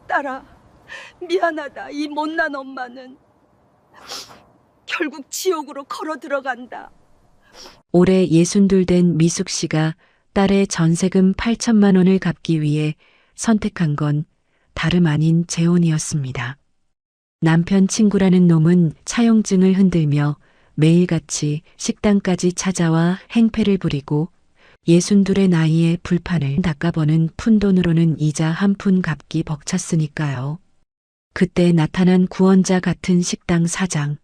딸아, 미안하다. 이 못난 엄마는 결국 지옥으로 걸어 들어간다. 올해 62 된 미숙 씨가 딸의 전세금 8천만 원을 갚기 위해 선택한 건 다름 아닌 재혼이었습니다. 남편 친구라는 놈은 차용증을 흔들며 매일같이 식당까지 찾아와 행패를 부리고 62의 나이에 불판을 닦아버는 푼돈으로는 이자 한 푼 갚기 벅찼으니까요. 그때 나타난 구원자 같은 식당 사장.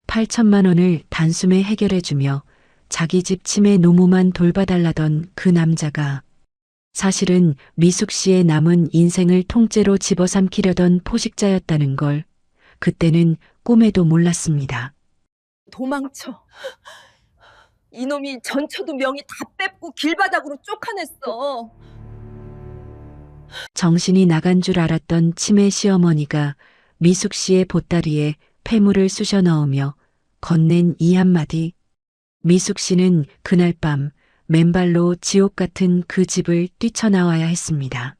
8천만 원을 단숨에 해결해주며 자기 집 치매 노무만 돌봐달라던 그 남자가 사실은 미숙 씨의 남은 인생을 통째로 집어삼키려던 포식자였다는 걸 그때는 꿈에도 몰랐습니다. 도망쳐. 이놈이 전처도 명의 다 뺏고 길바닥으로 쫓아냈어. 정신이 나간 줄 알았던 치매 시어머니가 미숙 씨의 보따리에 폐물을 쑤셔 넣으며 건넨 이 한마디. 미숙 씨는 그날 밤 맨발로 지옥 같은 그 집을 뛰쳐나와야 했습니다.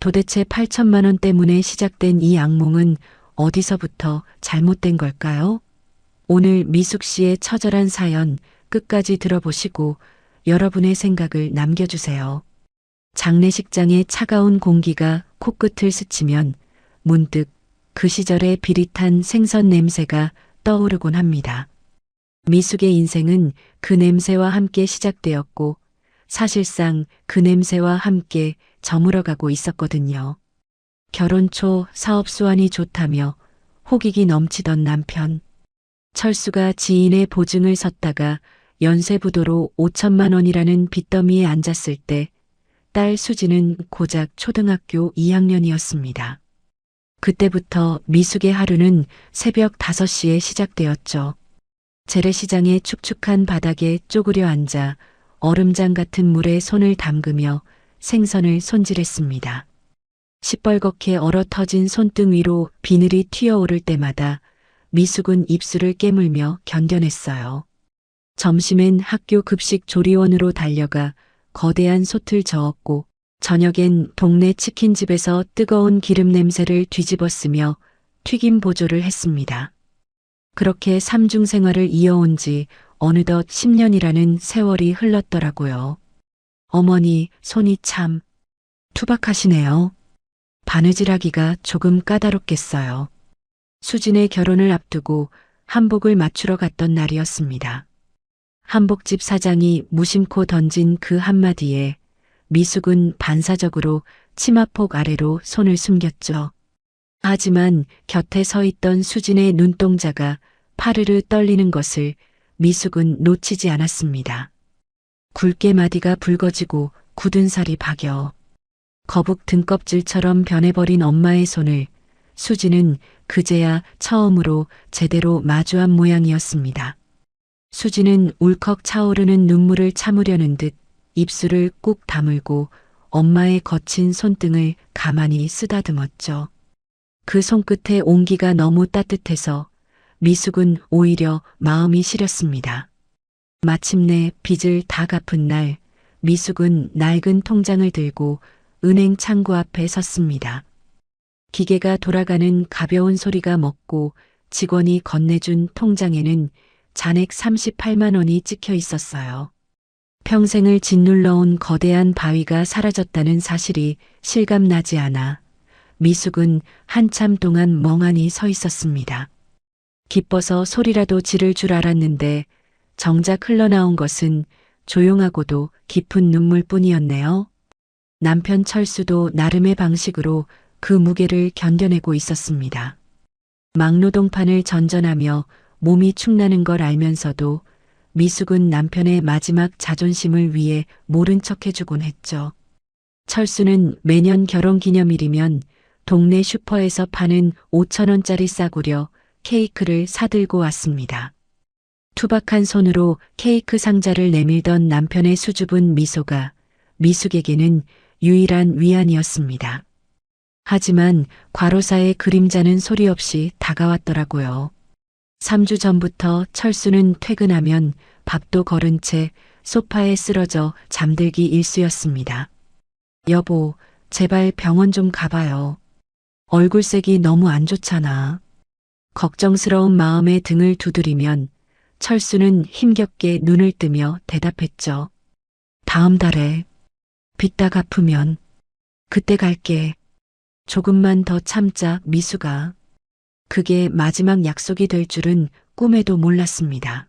도대체 8천만 원 때문에 시작된 이 악몽은 어디서부터 잘못된 걸까요? 오늘 미숙 씨의 처절한 사연 끝까지 들어보시고 여러분의 생각을 남겨주세요. 장례식장의 차가운 공기가 코끝을 스치면 문득 그 시절의 비릿한 생선 냄새가 떠오르곤 합니다. 미숙의 인생은 그 냄새와 함께 시작되었고 사실상 그 냄새와 함께 저물어가고 있었거든요. 결혼 초 사업 수완이 좋다며 호기기 넘치던 남편. 철수가 지인의 보증을 섰다가 연쇄부도로 5천만 원이라는 빚더미에 앉았을 때 딸 수지는 고작 초등학교 2학년이었습니다. 그때부터 미숙의 하루는 새벽 5시에 시작되었죠. 재래시장의 축축한 바닥에 쪼그려 앉아 얼음장 같은 물에 손을 담그며 생선을 손질했습니다. 시뻘겋게 얼어터진 손등 위로 비늘이 튀어오를 때마다 미숙은 입술을 깨물며 견뎌냈어요. 점심엔 학교 급식 조리원으로 달려가 거대한 솥을 저었고 저녁엔 동네 치킨집에서 뜨거운 기름 냄새를 뒤집어쓰며 튀김 보조를 했습니다. 그렇게 삼중 생활을 이어온 지 어느덧 10년이라는 세월이 흘렀더라고요. 어머니, 손이 참 투박하시네요. 바느질하기가 조금 까다롭겠어요. 수진의 결혼을 앞두고 한복을 맞추러 갔던 날이었습니다. 한복집 사장이 무심코 던진 그 한마디에 미숙은 반사적으로 치마폭 아래로 손을 숨겼죠. 하지만 곁에 서 있던 수진의 눈동자가 파르르 떨리는 것을 미숙은 놓치지 않았습니다. 굵게 마디가 붉어지고 굳은 살이 박여 거북 등껍질처럼 변해버린 엄마의 손을 수진은 그제야 처음으로 제대로 마주한 모양이었습니다. 수진은 울컥 차오르는 눈물을 참으려는 듯 입술을 꾹 다물고 엄마의 거친 손등을 가만히 쓰다듬었죠. 그 손끝의 온기가 너무 따뜻해서 미숙은 오히려 마음이 시렸습니다. 마침내 빚을 다 갚은 날, 미숙은 낡은 통장을 들고 은행 창구 앞에 섰습니다. 기계가 돌아가는 가벼운 소리가 먹고 직원이 건네준 통장에는 잔액 38만 원이 찍혀 있었어요. 평생을 짓눌러온 거대한 바위가 사라졌다는 사실이 실감나지 않아 미숙은 한참 동안 멍하니 서 있었습니다. 기뻐서 소리라도 지를 줄 알았는데 정작 흘러나온 것은 조용하고도 깊은 눈물뿐이었네요. 남편 철수도 나름의 방식으로 그 무게를 견뎌내고 있었습니다. 막노동판을 전전하며 몸이 축나는 걸 알면서도 미숙은 남편의 마지막 자존심을 위해 모른 척 해주곤 했죠. 철수는 매년 결혼기념일이면 동네 슈퍼에서 파는 5,000원짜리 싸구려 케이크를 사들고 왔습니다. 투박한 손으로 케이크 상자를 내밀던 남편의 수줍은 미소가 미숙에게는 유일한 위안이었습니다. 하지만 과로사의 그림자는 소리 없이 다가왔더라고요. 3주 전부터 철수는 퇴근하면 밥도 거른 채 소파에 쓰러져 잠들기 일쑤였습니다. 여보, 제발 병원 좀 가봐요. 얼굴색이 너무 안 좋잖아. 걱정스러운 마음에 등을 두드리면 철수는 힘겹게 눈을 뜨며 대답했죠. 다음 달에 빚 다 갚으면 그때 갈게. 조금만 더 참자, 미수가. 그게 마지막 약속이 될 줄은 꿈에도 몰랐습니다.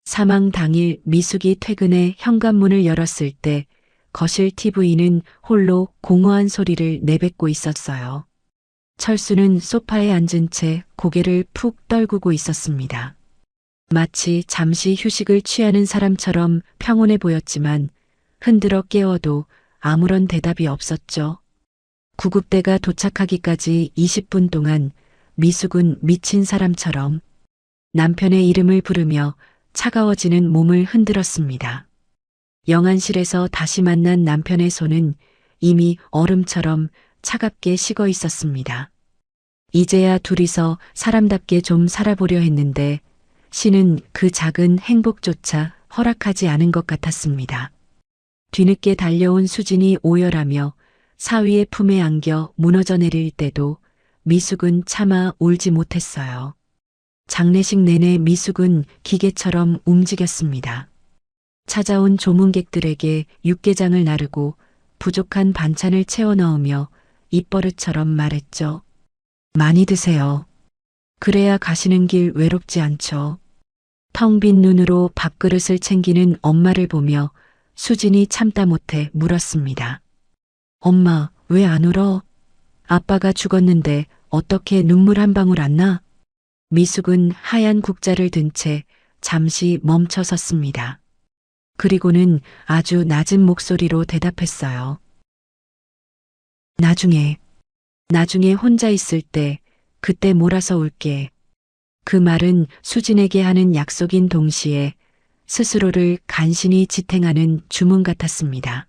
사망 당일 미숙이 퇴근해 현관문을 열었을 때 거실 TV는 홀로 공허한 소리를 내뱉고 있었어요. 철수는 소파에 앉은 채 고개를 푹 떨구고 있었습니다. 마치 잠시 휴식을 취하는 사람처럼 평온해 보였지만 흔들어 깨워도 아무런 대답이 없었죠. 구급대가 도착하기까지 20분 동안 미숙은 미친 사람처럼 남편의 이름을 부르며 차가워지는 몸을 흔들었습니다. 영안실에서 다시 만난 남편의 손은 이미 얼음처럼 차갑게 식어 있었습니다. 이제야 둘이서 사람답게 좀 살아보려 했는데 신은 그 작은 행복조차 허락하지 않은 것 같았습니다. 뒤늦게 달려온 수진이 오열하며 사위의 품에 안겨 무너져 내릴 때도 미숙은 차마 울지 못했어요. 장례식 내내 미숙은 기계처럼 움직였습니다. 찾아온 조문객들에게 육개장을 나르고 부족한 반찬을 채워 넣으며 입버릇처럼 말했죠. 많이 드세요. 그래야 가시는 길 외롭지 않죠. 텅 빈 눈으로 밥그릇을 챙기는 엄마를 보며 수진이 참다 못해 물었습니다. 엄마, 왜 안 울어? 아빠가 죽었는데 어떻게 눈물 한 방울 안 나? 미숙은 하얀 국자를 든 채 잠시 멈춰 섰습니다. 그리고는 아주 낮은 목소리로 대답했어요. 나중에 혼자 있을 때 그때 몰아서 울게. 그 말은 수진에게 하는 약속인 동시에 스스로를 간신히 지탱하는 주문 같았습니다.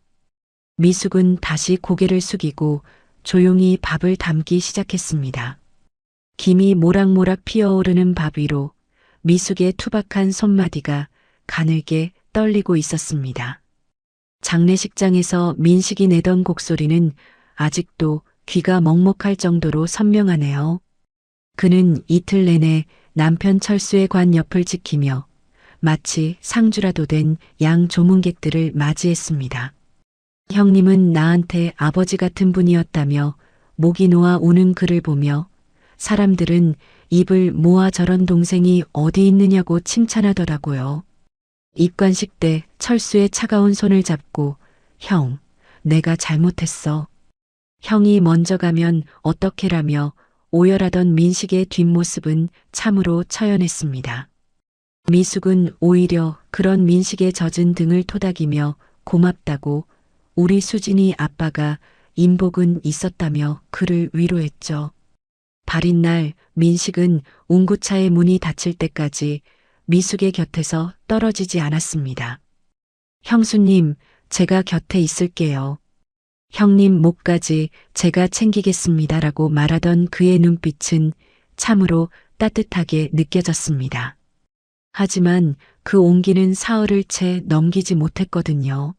미숙은 다시 고개를 숙이고 조용히 밥을 담기 시작했습니다. 김이 모락모락 피어오르는 밥 위로 미숙의 투박한 손마디가 가늘게 떨리고 있었습니다. 장례식장에서 민식이 내던 곡소리는 아직도 귀가 먹먹할 정도로 선명하네요. 그는 이틀 내내 남편 철수의 관 옆을 지키며 마치 상주라도 된 양 조문객들을 맞이했습니다. 형님은 나한테 아버지 같은 분이었다며 목이 놓아 우는 그를 보며 사람들은 입을 모아 저런 동생이 어디 있느냐고 칭찬하더라고요. 입관식 때 철수의 차가운 손을 잡고 형, 내가 잘못했어. 형이 먼저 가면 어떡해라며 오열하던 민식의 뒷모습은 참으로 처연했습니다. 미숙은 오히려 그런 민식의 젖은 등을 토닥이며 고맙다고 우리 수진이 아빠가 인복은 있었다며 그를 위로했죠. 발인 날 민식은 운구차의 문이 닫힐 때까지 미숙의 곁에서 떨어지지 않았습니다. 형수님, 제가 곁에 있을게요. 형님 목까지 제가 챙기겠습니다라고 말하던 그의 눈빛은 참으로 따뜻하게 느껴졌습니다. 하지만 그 온기는 사흘을 채 넘기지 못했거든요.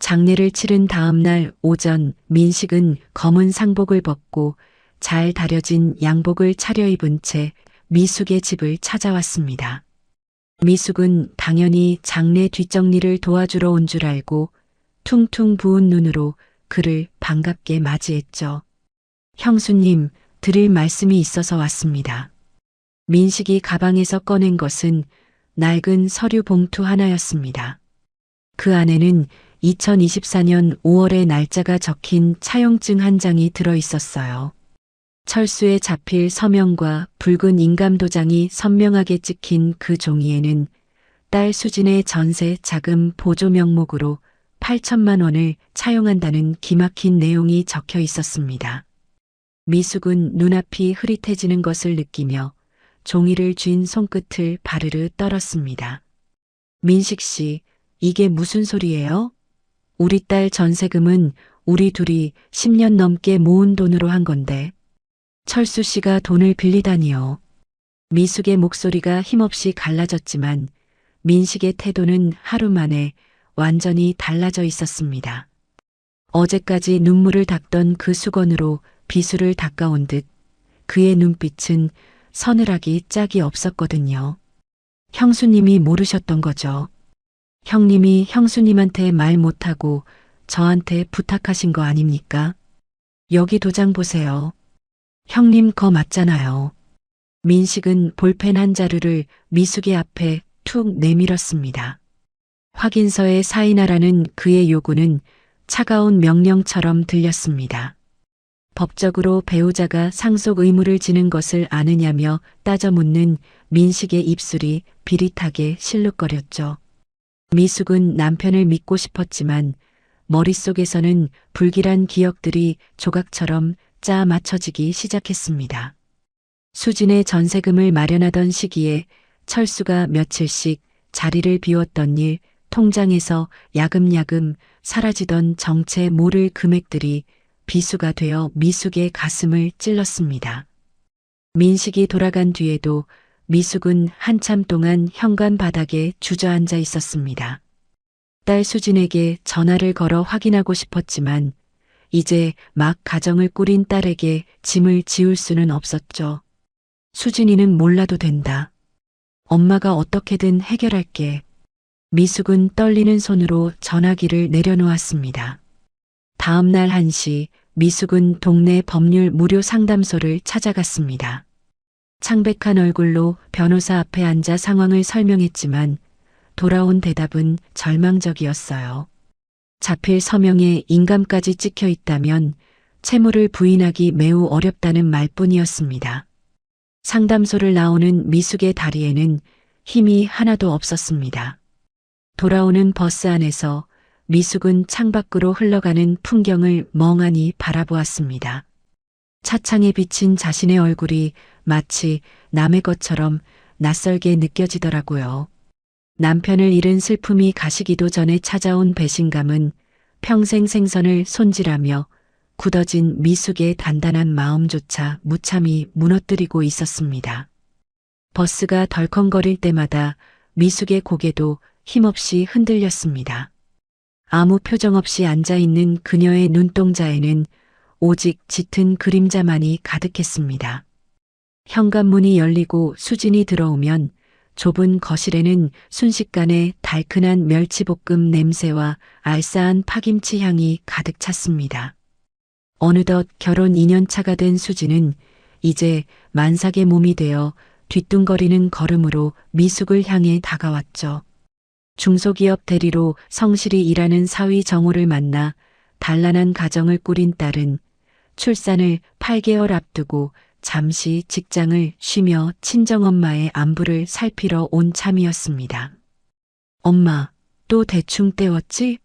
장례를 치른 다음 날 오전 민식은 검은 상복을 벗고 잘 다려진 양복을 차려입은 채 미숙의 집을 찾아왔습니다. 미숙은 당연히 장례 뒷정리를 도와주러 온 줄 알고 퉁퉁 부은 눈으로 그를 반갑게 맞이했죠. 형수님, 드릴 말씀이 있어서 왔습니다. 민식이 가방에서 꺼낸 것은 낡은 서류 봉투 하나였습니다. 그 안에는 2024년 5월의 날짜가 적힌 차용증 한 장이 들어 있었어요. 철수에 잡힐 서명과 붉은 인감도장이 선명하게 찍힌 그 종이에는 딸 수진의 전세 자금 보조 명목으로 8천만 원을 차용한다는 기막힌 내용이 적혀 있었습니다. 미숙은 눈앞이 흐릿해지는 것을 느끼며 종이를 쥔 손끝을 바르르 떨었습니다. 민식 씨, 이게 무슨 소리예요? 우리 딸 전세금은 우리 둘이 10년 넘게 모은 돈으로 한 건데 철수 씨가 돈을 빌리다니요. 미숙의 목소리가 힘없이 갈라졌지만 민식의 태도는 하루 만에 완전히 달라져 있었습니다. 어제까지 눈물을 닦던 그 수건으로 비수를 닦아온 듯 그의 눈빛은 서늘하기 짝이 없었거든요. 형수님이 모르셨던 거죠. 형님이 형수님한테 말 못하고 저한테 부탁하신 거 아닙니까? 여기 도장 보세요. 형님 거 맞잖아요. 민식은 볼펜 한 자루를 미숙의 앞에 툭 내밀었습니다. 확인서에 사인하라는 그의 요구는 차가운 명령처럼 들렸습니다. 법적으로 배우자가 상속 의무를 지는 것을 아느냐며 따져 묻는 민식의 입술이 비릿하게 실룩거렸죠. 미숙은 남편을 믿고 싶었지만 머릿속에서는 불길한 기억들이 조각처럼 짜 맞춰지기 시작했습니다. 수진의 전세금을 마련하던 시기에 철수가 며칠씩 자리를 비웠던 일, 통장에서 야금야금 사라지던 정체 모를 금액들이 비수가 되어 미숙의 가슴을 찔렀습니다. 민식이 돌아간 뒤에도 미숙은 한참 동안 현관 바닥에 주저앉아 있었습니다. 딸 수진에게 전화를 걸어 확인하고 싶었지만 이제 막 가정을 꾸린 딸에게 짐을 지울 수는 없었죠. 수진이는 몰라도 된다. 엄마가 어떻게든 해결할게. 미숙은 떨리는 손으로 전화기를 내려놓았습니다. 다음 날 1시 미숙은 동네 법률 무료 상담소를 찾아갔습니다. 창백한 얼굴로 변호사 앞에 앉아 상황을 설명했지만 돌아온 대답은 절망적이었어요. 자필 서명에 인감까지 찍혀 있다면 채무를 부인하기 매우 어렵다는 말뿐이었습니다. 상담소를 나오는 미숙의 다리에는 힘이 하나도 없었습니다. 돌아오는 버스 안에서 미숙은 창밖으로 흘러가는 풍경을 멍하니 바라보았습니다. 차창에 비친 자신의 얼굴이 마치 남의 것처럼 낯설게 느껴지더라고요. 남편을 잃은 슬픔이 가시기도 전에 찾아온 배신감은 평생 생선을 손질하며 굳어진 미숙의 단단한 마음조차 무참히 무너뜨리고 있었습니다. 버스가 덜컹거릴 때마다 미숙의 고개도 힘없이 흔들렸습니다. 아무 표정 없이 앉아있는 그녀의 눈동자에는 오직 짙은 그림자만이 가득했습니다. 현관문이 열리고 수진이 들어오면 좁은 거실에는 순식간에 달큰한 멸치볶음 냄새와 알싸한 파김치 향이 가득 찼습니다. 어느덧 결혼 2년차가 된 수진은 이제 만삭의 몸이 되어 뒤뚱거리는 걸음으로 미숙을 향해 다가왔죠. 중소기업 대리로 성실히 일하는 사위 정호를 만나 단란한 가정을 꾸린 딸은 출산을 8개월 앞두고 잠시 직장을 쉬며 친정엄마의 안부를 살피러 온 참이었습니다. 엄마, 또 대충 때웠지?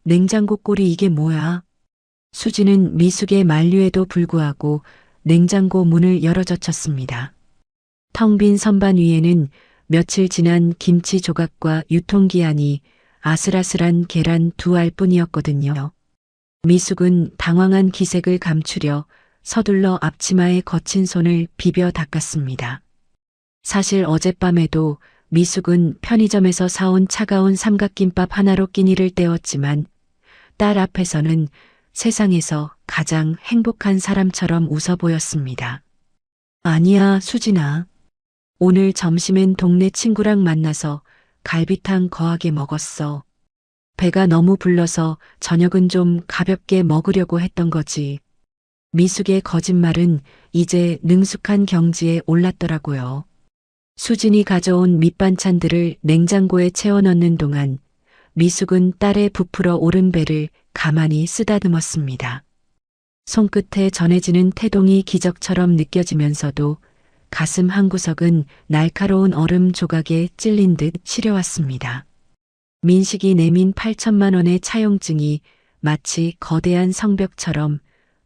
냉장고 꼴이 이게 뭐야? 수지는 미숙의 만류에도 불구하고 냉장고 문을 열어젖혔습니다. 텅 빈 선반 위에는 며칠 지난 김치 조각과 유통기한이 아슬아슬한 계란 2알뿐이었거든요. 미숙은 당황한 기색을 감추려 서둘러 앞치마에 거친 손을 비벼 닦았습니다. 사실 어젯밤에도 미숙은 편의점에서 사온 차가운 삼각김밥 하나로 끼니를 때웠지만 딸 앞에서는 세상에서 가장 행복한 사람처럼 웃어 보였습니다. 아니야, 수진아. 오늘 점심엔 동네 친구랑 만나서 갈비탕 거하게 먹었어. 배가 너무 불러서 저녁은 좀 가볍게 먹으려고 했던 거지. 미숙의 거짓말은 이제 능숙한 경지에 올랐더라고요. 수진이 가져온 밑반찬들을 냉장고에 채워 넣는 동안 미숙은 딸의 부풀어 오른 배를 가만히 쓰다듬었습니다. 손끝에 전해지는 태동이 기적처럼 느껴지면서도 가슴 한구석은 날카로운 얼음 조각에 찔린 듯 시려왔습니다. 민식이 내민 8천만 원의 차용증이 마치 거대한 성벽처럼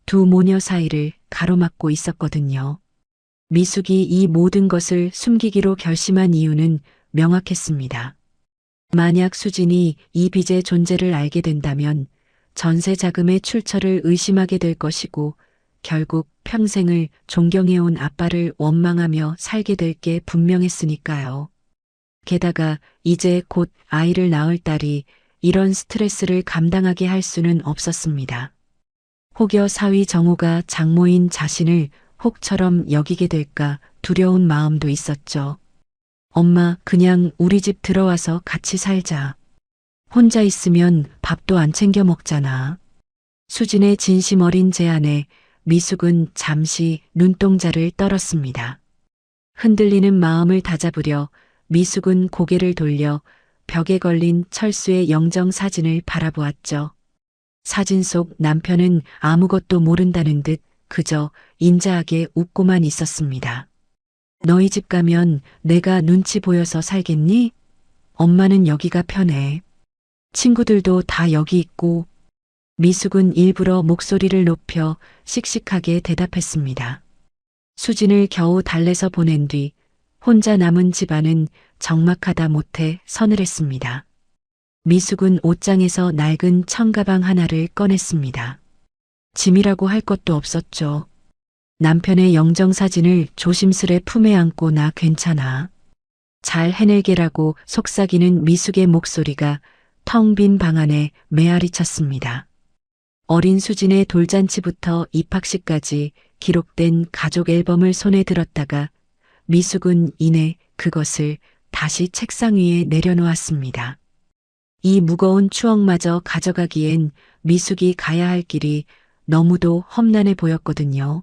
두 모녀 사이를 가로막고 있었거든요. 미숙이 이 모든 것을 숨기기로 결심한 이유는 명확했습니다. 만약 수진이 이 빚의 존재를 알게 된다면 전세 자금의 출처를 의심하게 될 것이고 결국 평생을 존경해온 아빠를 원망하며 살게 될 게 분명했으니까요. 게다가 이제 곧 아이를 낳을 딸이 이런 스트레스를 감당하게 할 수는 없었습니다. 혹여 사위 정호가 장모인 자신을 혹처럼 여기게 될까 두려운 마음도 있었죠. 엄마, 그냥 우리 집 들어와서 같이 살자. 혼자 있으면 밥도 안 챙겨 먹잖아. 수진의 진심 어린 제안에 미숙은 잠시 눈동자를 떨었습니다. 흔들리는 마음을 다잡으려 미숙은 고개를 돌려 벽에 걸린 철수의 영정 사진을 바라보았죠. 사진 속 남편은 아무것도 모른다는 듯 그저 인자하게 웃고만 있었습니다. 너희 집 가면 내가 눈치 보여서 살겠니? 엄마는 여기가 편해. 친구들도 다 여기 있고. 미숙은 일부러 목소리를 높여 씩씩하게 대답했습니다. 수진을 겨우 달래서 보낸 뒤 혼자 남은 집안은 적막하다 못해 서늘했습니다. 미숙은 옷장에서 낡은 청가방 하나를 꺼냈습니다. 짐이라고 할 것도 없었죠. 남편의 영정사진을 조심스레 품에 안고 나 괜찮아. 잘 해낼게라고 속삭이는 미숙의 목소리가 텅 빈 방 안에 메아리 쳤습니다. 어린 수진의 돌잔치부터 입학식까지 기록된 가족 앨범을 손에 들었다가 미숙은 이내 그것을 다시 책상 위에 내려놓았습니다. 이 무거운 추억마저 가져가기엔 미숙이 가야 할 길이 너무도 험난해 보였거든요.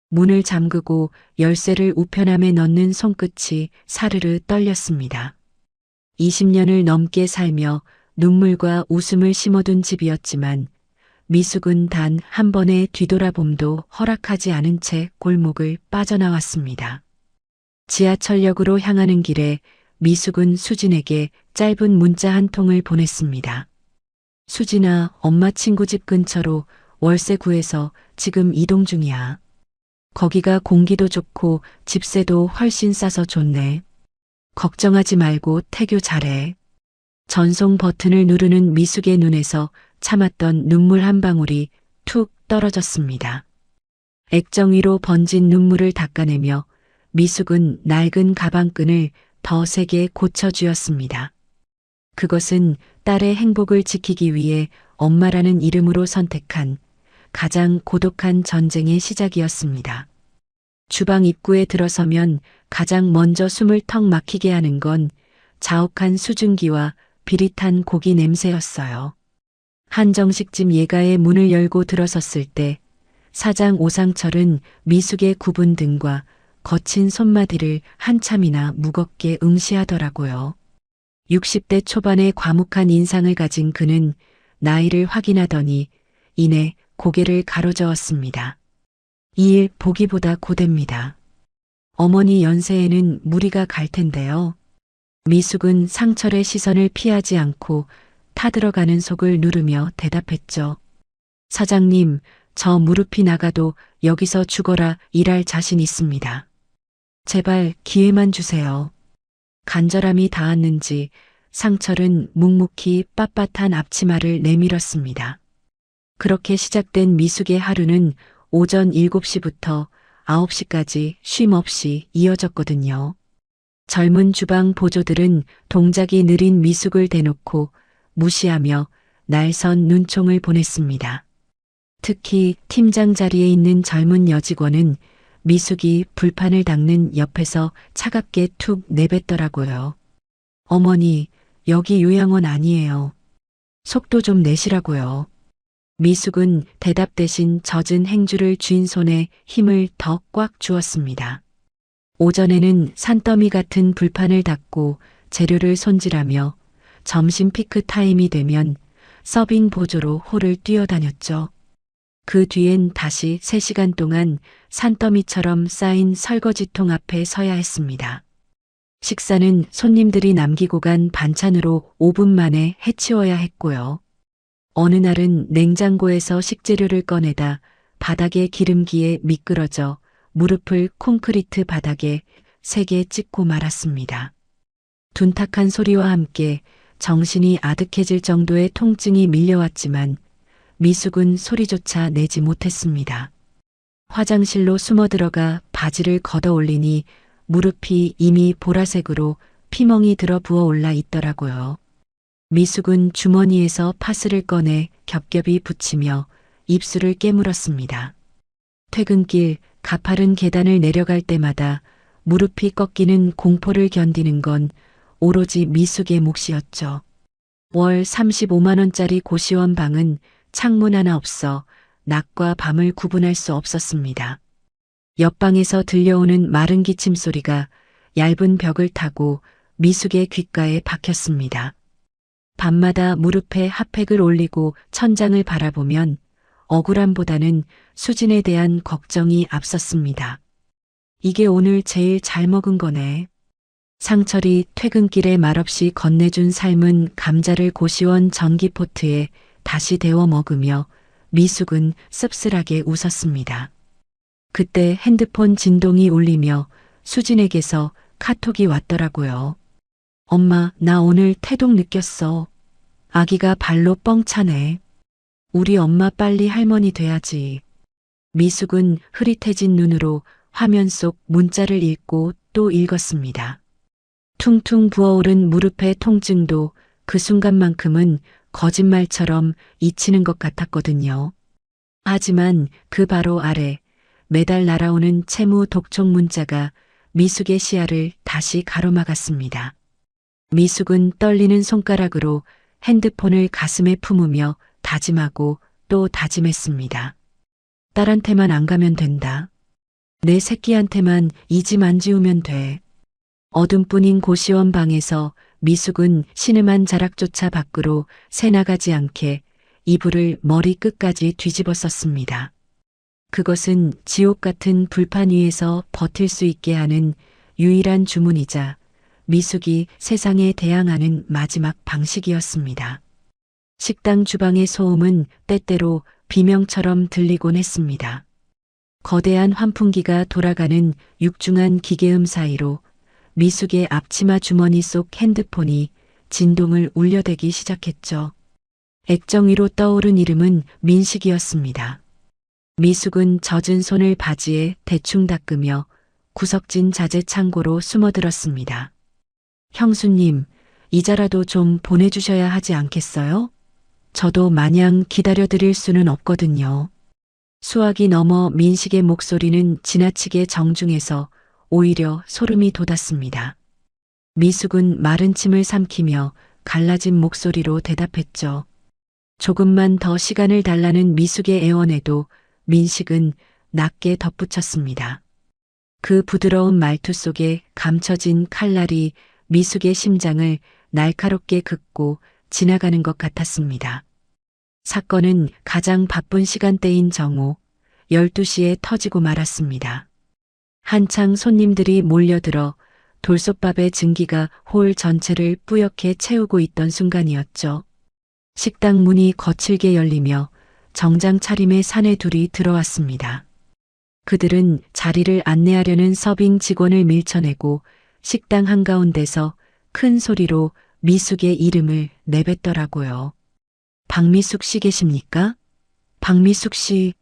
문을 잠그고 열쇠를 우편함에 넣는 손끝이 사르르 떨렸습니다. 20년을 넘게 살며 눈물과 웃음을 심어둔 집이었지만 미숙은 단 한 번의 뒤돌아봄도 허락하지 않은 채 골목을 빠져나왔습니다. 지하철역으로 향하는 길에 미숙은 수진에게 짧은 문자 한 통을 보냈습니다. 수진아, 엄마 친구 집 근처로 월세 구해서 지금 이동 중이야. 거기가 공기도 좋고 집세도 훨씬 싸서 좋네. 걱정하지 말고 태교 잘해. 전송 버튼을 누르는 미숙의 눈에서 참았던 눈물 한 방울이 툭 떨어졌습니다. 액정 위로 번진 눈물을 닦아내며 미숙은 낡은 가방끈을 더 세게 고쳐쥐었습니다. 그것은 딸의 행복을 지키기 위해 엄마라는 이름으로 선택한 가장 고독한 전쟁의 시작이었습니다. 주방 입구에 들어서면 가장 먼저 숨을 턱 막히게 하는 건 자욱한 수증기와 비릿한 고기 냄새였어요. 한정식집 예가의 문을 열고 들어섰을 때 사장 오상철은 미숙의 굽은 등과 거친 손마디를 한참이나 무겁게 응시하더라고요. 60대 초반의 과묵한 인상을 가진 그는 나이를 확인하더니 이내 고개를 가로저었습니다. 이 일 보기보다 고됩니다. 어머니 연세에는 무리가 갈 텐데요. 미숙은 상철의 시선을 피하지 않고 타들어가는 속을 누르며 대답했죠. 사장님, 저 무릎이 나가도 여기서 죽어라 일할 자신 있습니다. 제발 기회만 주세요. 간절함이 닿았는지 상철은 묵묵히 빳빳한 앞치마를 내밀었습니다. 그렇게 시작된 미숙의 하루는 오전 7시부터 9시까지 쉼 없이 이어졌거든요. 젊은 주방 보조들은 동작이 느린 미숙을 대놓고 무시하며 날선 눈총을 보냈습니다. 특히 팀장 자리에 있는 젊은 여직원은 미숙이 불판을 닦는 옆에서 차갑게 툭 내뱉더라고요. 어머니, 여기 요양원 아니에요. 속도 좀 내시라고요. 미숙은 대답 대신 젖은 행주를 쥔 손에 힘을 더 꽉 주었습니다. 오전에는 산더미 같은 불판을 닦고 재료를 손질하며 점심 피크 타임이 되면 서빙 보조로 홀을 뛰어다녔죠. 그 뒤엔 다시 3시간 동안 산더미처럼 쌓인 설거지통 앞에 서야 했습니다. 식사는 손님들이 남기고 간 반찬으로 5분 만에 해치워야 했고요. 어느 날은 냉장고에서 식재료를 꺼내다 바닥에 기름기에 미끄러져 무릎을 콘크리트 바닥에 세게 찍고 말았습니다. 둔탁한 소리와 함께 정신이 아득해질 정도의 통증이 밀려왔지만 미숙은 소리조차 내지 못했습니다. 화장실로 숨어 들어가 바지를 걷어 올리니 무릎이 이미 보라색으로 피멍이 들어 부어올라 있더라고요. 미숙은 주머니에서 파스를 꺼내 겹겹이 붙이며 입술을 깨물었습니다. 퇴근길 가파른 계단을 내려갈 때마다 무릎이 꺾이는 공포를 견디는 건 오로지 미숙의 몫이었죠. 월 35만 원짜리 고시원 방은 창문 하나 없어 낮과 밤을 구분할 수 없었습니다. 옆방에서 들려오는 마른 기침 소리가 얇은 벽을 타고 미숙의 귓가에 박혔습니다. 밤마다 무릎에 핫팩을 올리고 천장을 바라보면 억울함보다는 수진에 대한 걱정이 앞섰습니다. 이게 오늘 제일 잘 먹은 거네. 상철이 퇴근길에 말없이 건네준 삶은 감자를 고시원 전기포트에 다시 데워 먹으며 미숙은 씁쓸하게 웃었습니다. 그때 핸드폰 진동이 울리며 수진에게서 카톡이 왔더라고요. 엄마, 나 오늘 태동 느꼈어. 아기가 발로 뻥 차네. 우리 엄마 빨리 할머니 돼야지. 미숙은 흐릿해진 눈으로 화면 속 문자를 읽고 또 읽었습니다. 퉁퉁 부어오른 무릎의 통증도 그 순간만큼은 거짓말처럼 잊히는 것 같았거든요. 하지만 그 바로 아래 매달 날아오는 채무 독촉 문자가 미숙의 시야를 다시 가로막았습니다. 미숙은 떨리는 손가락으로 핸드폰을 가슴에 품으며 다짐하고 또 다짐했습니다. 딸한테만 안 가면 된다. 내 새끼한테만 이 집 안 지우면 돼. 어둠뿐인 고시원 방에서 미숙은 신음한 자락조차 밖으로 새나가지 않게 이불을 머리 끝까지 뒤집어 썼습니다. 그것은 지옥 같은 불판 위에서 버틸 수 있게 하는 유일한 주문이자 미숙이 세상에 대항하는 마지막 방식이었습니다. 식당 주방의 소음은 때때로 비명처럼 들리곤 했습니다. 거대한 환풍기가 돌아가는 육중한 기계음 사이로 미숙의 앞치마 주머니 속 핸드폰이 진동을 울려대기 시작했죠. 액정 위로 떠오른 이름은 민식이었습니다. 미숙은 젖은 손을 바지에 대충 닦으며 구석진 자재 창고로 숨어들었습니다. 형수님, 이자라도 좀 보내주셔야 하지 않겠어요? 저도 마냥 기다려드릴 수는 없거든요. 수화기 넘어 민식의 목소리는 지나치게 정중해서 오히려 소름이 돋았습니다. 미숙은 마른 침을 삼키며 갈라진 목소리로 대답했죠. 조금만 더 시간을 달라는 미숙의 애원에도 민식은 낮게 덧붙였습니다. 그 부드러운 말투 속에 감춰진 칼날이 미숙의 심장을 날카롭게 긋고 지나가는 것 같았습니다. 사건은 가장 바쁜 시간대인 정오 12시에 터지고 말았습니다. 한창 손님들이 몰려들어 돌솥밥의 증기가 홀 전체를 뿌옇게 채우고 있던 순간이었죠. 식당 문이 거칠게 열리며 정장 차림의 사내 둘이 들어왔습니다. 그들은 자리를 안내하려는 서빙 직원을 밀쳐내고 식당 한가운데서 큰 소리로 미숙의 이름을 내뱉더라고요. 박미숙 씨 계십니까? 박미숙 씨.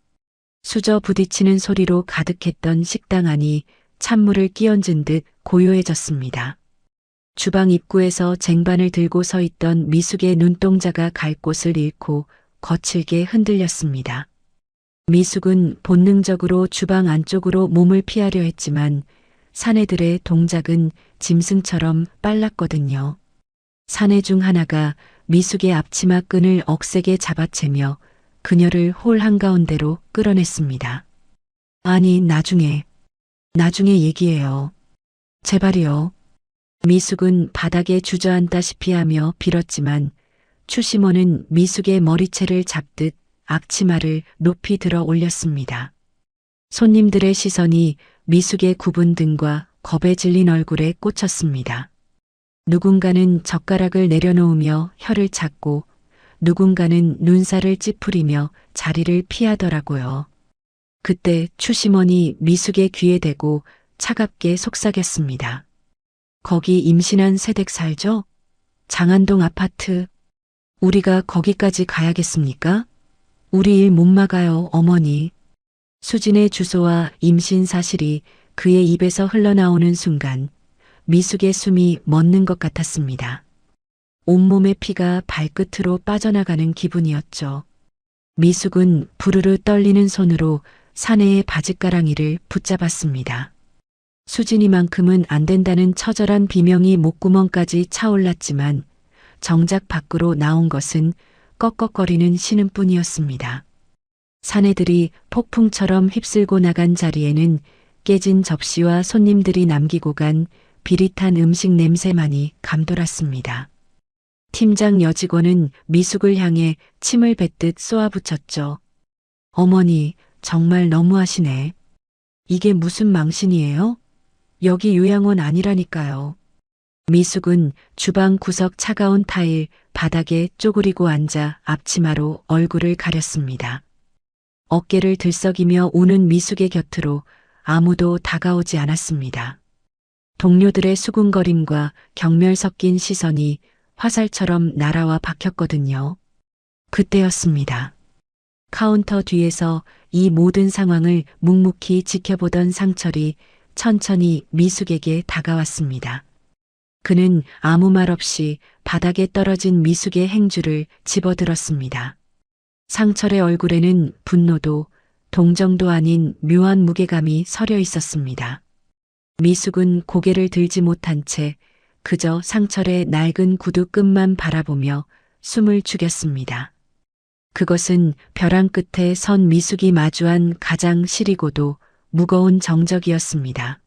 수저 부딪히는 소리로 가득했던 식당 안이 찬물을 끼얹은 듯 고요해졌습니다. 주방 입구에서 쟁반을 들고 서 있던 미숙의 눈동자가 갈 곳을 잃고 거칠게 흔들렸습니다. 미숙은 본능적으로 주방 안쪽으로 몸을 피하려 했지만 사내들의 동작은 짐승처럼 빨랐거든요. 사내 중 하나가 미숙의 앞치마 끈을 억세게 잡아채며 그녀를 홀 한가운데로 끌어냈습니다. 아니, 나중에 얘기해요. 제발이요. 미숙은 바닥에 주저앉다시피 하며 빌었지만 추심호는 미숙의 머리채를 잡듯 앞치마를 높이 들어 올렸습니다. 손님들의 시선이 미숙의 굽은 등과 겁에 질린 얼굴에 꽂혔습니다. 누군가는 젓가락을 내려놓으며 혀를 찾고 누군가는 눈살을 찌푸리며 자리를 피하더라고요. 그때 추심원이 미숙의 귀에 대고 차갑게 속삭였습니다. 거기 임신한 새댁 살죠? 장안동 아파트. 우리가 거기까지 가야겠습니까? 우리 일 못 막아요, 어머니. 수진의 주소와 임신 사실이 그의 입에서 흘러나오는 순간 미숙의 숨이 멎는 것 같았습니다. 온몸의 피가 발끝으로 빠져나가는 기분이었죠. 미숙은 부르르 떨리는 손으로 사내의 바짓가랑이를 붙잡았습니다. 수진이만큼은 안 된다는 처절한 비명이 목구멍까지 차올랐지만 정작 밖으로 나온 것은 꺽꺽거리는 신음뿐이었습니다. 사내들이 폭풍처럼 휩쓸고 나간 자리에는 깨진 접시와 손님들이 남기고 간 비릿한 음식 냄새만이 감돌았습니다. 팀장 여직원은 미숙을 향해 침을 뱉듯 쏘아붙였죠. 어머니, 정말 너무하시네. 이게 무슨 망신이에요? 여기 요양원 아니라니까요. 미숙은 주방 구석 차가운 타일 바닥에 쪼그리고 앉아 앞치마로 얼굴을 가렸습니다. 어깨를 들썩이며 우는 미숙의 곁으로 아무도 다가오지 않았습니다. 동료들의 수군거림과 경멸 섞인 시선이 화살처럼 날아와 박혔거든요. 그때였습니다. 카운터 뒤에서 이 모든 상황을 묵묵히 지켜보던 상철이 천천히 미숙에게 다가왔습니다. 그는 아무 말 없이 바닥에 떨어진 미숙의 행주를 집어들었습니다. 상철의 얼굴에는 분노도 동정도 아닌 묘한 무게감이 서려 있었습니다. 미숙은 고개를 들지 못한 채 그저 상철의 낡은 구두 끝만 바라보며 숨을 죽였습니다. 그것은 벼랑 끝에 선 미숙이 마주한 가장 시리고도 무거운 정적이었습니다.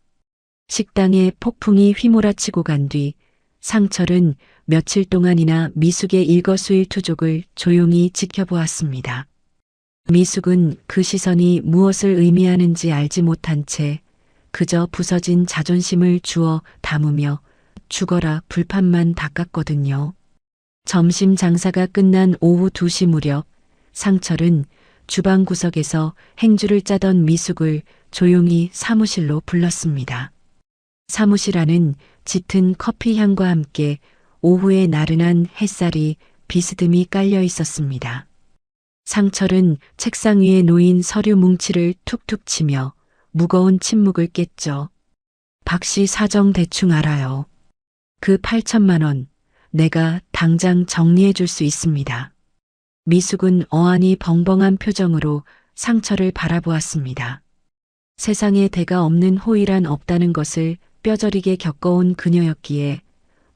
식당에 폭풍이 휘몰아치고 간 뒤 상철은 며칠 동안이나 미숙의 일거수일투족을 조용히 지켜보았습니다. 미숙은 그 시선이 무엇을 의미하는지 알지 못한 채 그저 부서진 자존심을 주워 담으며 죽어라 불판만 닦았거든요. 점심 장사가 끝난 오후 2시 무렵 상철은 주방 구석에서 행주를 짜던 미숙을 조용히 사무실로 불렀습니다. 사무실 안은 짙은 커피 향과 함께 오후의 나른한 햇살이 비스듬히 깔려 있었습니다. 상철은 책상 위에 놓인 서류 뭉치를 툭툭 치며 무거운 침묵을 깼죠. 박 씨 사정 대충 알아요. 그 8천만 원 내가 당장 정리해 줄 수 있습니다. 미숙은 어안이 벙벙한 표정으로 상철을 바라보았습니다. 세상에 대가 없는 호의란 없다는 것을 뼈저리게 겪어온 그녀였기에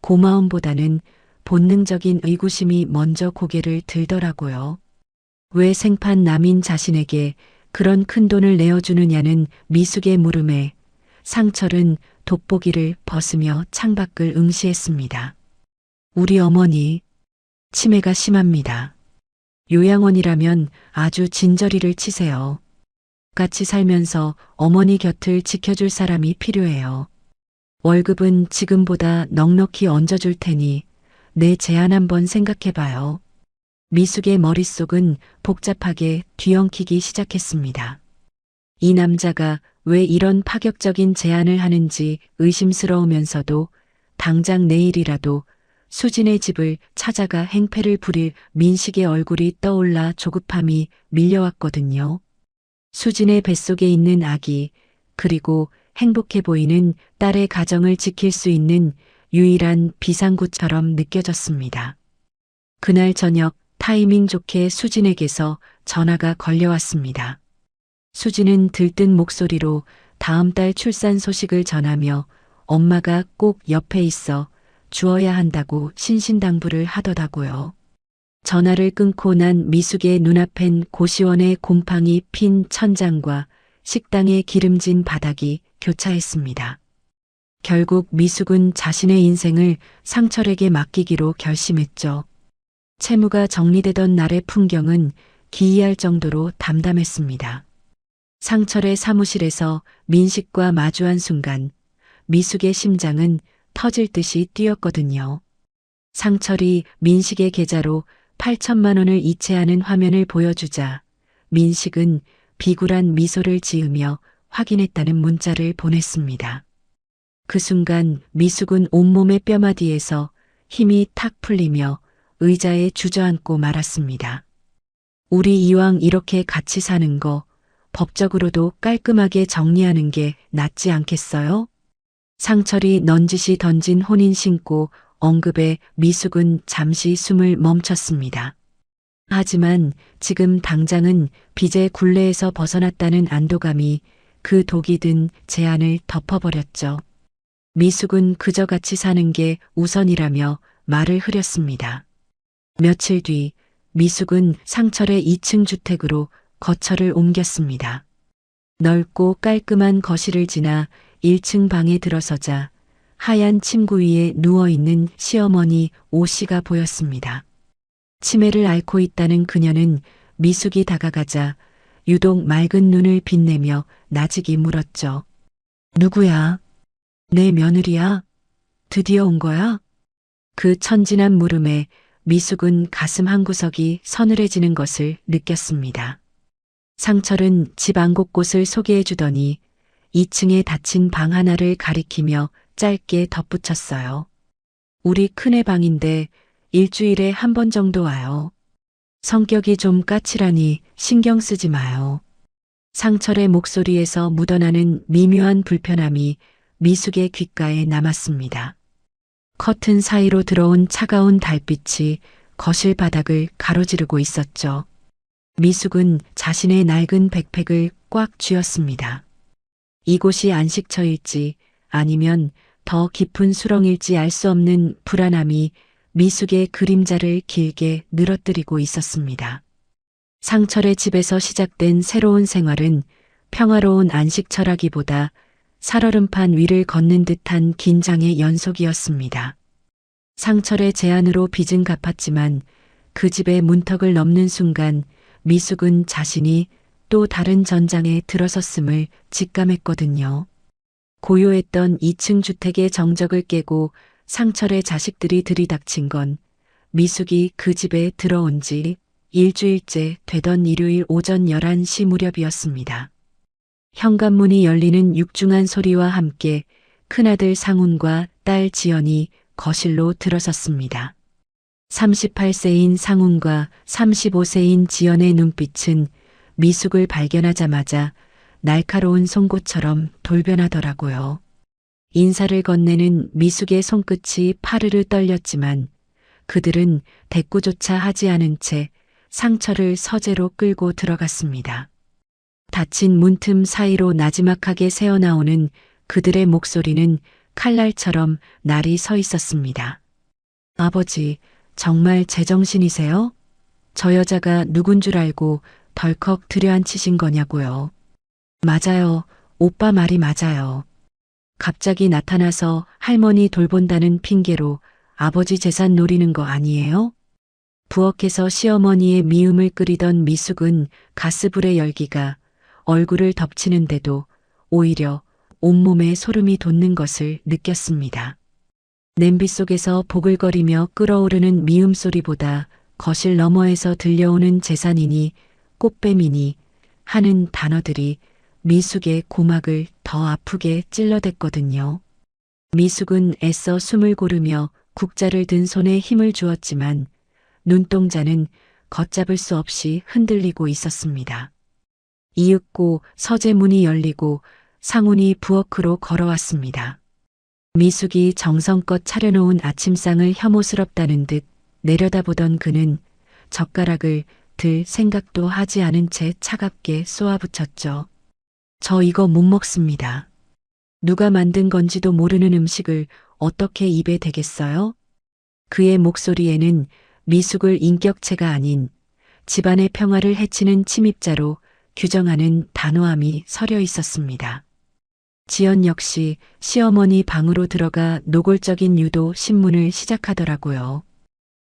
고마움보다는 본능적인 의구심이 먼저 고개를 들더라고요. 왜 생판 남인 자신에게 그런 큰 돈을 내어주느냐는 미숙의 물음에 상철은 돋보기를 벗으며 창밖을 응시했습니다. 우리 어머니, 치매가 심합니다. 요양원이라면 아주 진저리를 치세요. 같이 살면서 어머니 곁을 지켜줄 사람이 필요해요. 월급은 지금보다 넉넉히 얹어줄 테니 내 제안 한번 생각해봐요. 미숙의 머릿속은 복잡하게 뒤엉키기 시작했습니다. 이 남자가 왜 이런 파격적인 제안을 하는지 의심스러우면서도 당장 내일이라도 수진의 집을 찾아가 행패를 부릴 민식의 얼굴이 떠올라 조급함이 밀려왔거든요. 수진의 뱃속에 있는 아기, 그리고 행복해 보이는 딸의 가정을 지킬 수 있는 유일한 비상구처럼 느껴졌습니다. 그날 저녁 타이밍 좋게 수진에게서 전화가 걸려왔습니다. 수진은 들뜬 목소리로 다음 달 출산 소식을 전하며 엄마가 꼭 옆에 있어 주어야 한다고 신신당부를 하더라고요. 전화를 끊고 난 미숙의 눈앞엔 고시원의 곰팡이 핀 천장과 식당의 기름진 바닥이 교차했습니다. 결국 미숙은 자신의 인생을 상철에게 맡기기로 결심했죠. 채무가 정리되던 날의 풍경은 기이할 정도로 담담했습니다. 상철의 사무실에서 민식과 마주한 순간 미숙의 심장은 터질 듯이 뛰었거든요. 상철이 민식의 계좌로 8천만 원을 이체하는 화면을 보여주자 민식은 비굴한 미소를 지으며 확인했다는 문자를 보냈습니다. 그 순간 미숙은 온몸의 뼈마디에서 힘이 탁 풀리며 의자에 주저앉고 말았습니다. 우리 이왕 이렇게 같이 사는 거 법적으로도 깔끔하게 정리하는 게 낫지 않겠어요? 상철이 넌지시 던진 혼인신고 언급에 미숙은 잠시 숨을 멈췄습니다. 하지만 지금 당장은 빚의 굴레에서 벗어났다는 안도감이 그 독이 든 제안을 덮어버렸죠. 미숙은 그저 같이 사는 게 우선이라며 말을 흐렸습니다. 며칠 뒤 미숙은 상철의 2층 주택으로 거처를 옮겼습니다. 넓고 깔끔한 거실을 지나 1층 방에 들어서자 하얀 침구 위에 누워있는 시어머니 오 씨가 보였습니다. 치매를 앓고 있다는 그녀는 미숙이 다가가자 유독 맑은 눈을 빛내며 나직이 물었죠. 누구야? 내 며느리야? 드디어 온 거야? 그 천진한 물음에 미숙은 가슴 한구석이 서늘해지는 것을 느꼈습니다. 상철은 집 안 곳곳을 소개해 주더니 2층에 닫힌 방 하나를 가리키며 짧게 덧붙였어요. 우리 큰애 방인데 일주일에 한 번 정도 와요. 성격이 좀 까칠하니 신경 쓰지 마요. 상철의 목소리에서 묻어나는 미묘한 불편함이 미숙의 귓가에 남았습니다. 커튼 사이로 들어온 차가운 달빛이 거실 바닥을 가로지르고 있었죠. 미숙은 자신의 낡은 백팩을 꽉 쥐었습니다. 이곳이 안식처일지 아니면 더 깊은 수렁일지 알 수 없는 불안함이 미숙의 그림자를 길게 늘어뜨리고 있었습니다. 상철의 집에서 시작된 새로운 생활은 평화로운 안식처라기보다 살얼음판 위를 걷는 듯한 긴장의 연속이었습니다. 상철의 제안으로 빚은 갚았지만 그 집의 문턱을 넘는 순간 미숙은 자신이 또 다른 전장에 들어섰음을 직감했거든요. 고요했던 2층 주택의 정적을 깨고 상철의 자식들이 들이닥친 건 미숙이 그 집에 들어온 지 일주일째 되던 일요일 오전 11시 무렵이었습니다. 현관문이 열리는 육중한 소리와 함께 큰아들 상훈과 딸 지연이 거실로 들어섰습니다. 38세인 상훈과 35세인 지연의 눈빛은 미숙을 발견하자마자 날카로운 송곳처럼 돌변하더라고요. 인사를 건네는 미숙의 손끝이 파르르 떨렸지만 그들은 대꾸조차 하지 않은 채 상철을 서재로 끌고 들어갔습니다. 닫힌 문틈 사이로 나지막하게 새어나오는 그들의 목소리는 칼날처럼 날이 서 있었습니다. 아버지, 정말 제정신이세요? 저 여자가 누군 줄 알고 덜컥 들여앉히신 거냐고요. 맞아요. 오빠 말이 맞아요. 갑자기 나타나서 할머니 돌본다는 핑계로 아버지 재산 노리는 거 아니에요? 부엌에서 시어머니의 미움을 끓이던 미숙은 가스불의 열기가 얼굴을 덮치는데도 오히려 온몸에 소름이 돋는 것을 느꼈습니다. 냄비 속에서 보글거리며 끓어오르는 미움 소리보다 거실 너머에서 들려오는 재산이니 꽃뱀이니 하는 단어들이 미숙의 고막을 더 아프게 찔러댔거든요. 미숙은 애써 숨을 고르며 국자를 든 손에 힘을 주었지만 눈동자는 걷잡을 수 없이 흔들리고 있었습니다. 이윽고 서재 문이 열리고 상훈이 부엌으로 걸어왔습니다. 미숙이 정성껏 차려놓은 아침상을 혐오스럽다는 듯 내려다보던 그는 젓가락을 들 생각도 하지 않은 채 차갑게 쏘아붙였죠. 저 이거 못 먹습니다. 누가 만든 건지도 모르는 음식을 어떻게 입에 대겠어요? 그의 목소리에는 미숙을 인격체가 아닌 집안의 평화를 해치는 침입자로 규정하는 단호함이 서려 있었습니다. 지연 역시 시어머니 방으로 들어가 노골적인 유도 신문을 시작하더라고요.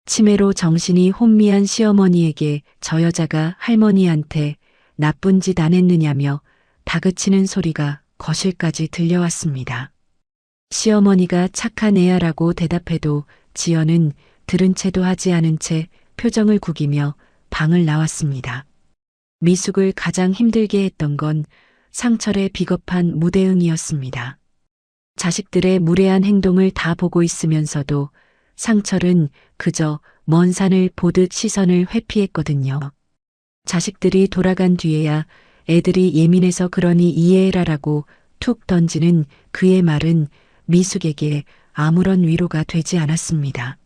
치매로 정신이 혼미한 시어머니에게 저 여자가 할머니한테 나쁜 짓 안 했느냐며 다그치는 소리가 거실까지 들려왔습니다. 시어머니가 착한 애야라고 대답해도 지연은 들은 채도 하지 않은 채 표정을 구기며 방을 나왔습니다. 미숙을 가장 힘들게 했던 건 상철의 비겁한 무대응이었습니다. 자식들의 무례한 행동을 다 보고 있으면서도 상철은 그저 먼 산을 보듯 시선을 회피했거든요. 자식들이 돌아간 뒤에야 애들이 예민해서 그러니 이해해라라고 툭 던지는 그의 말은 미숙에게 아무런 위로가 되지 않았습니다.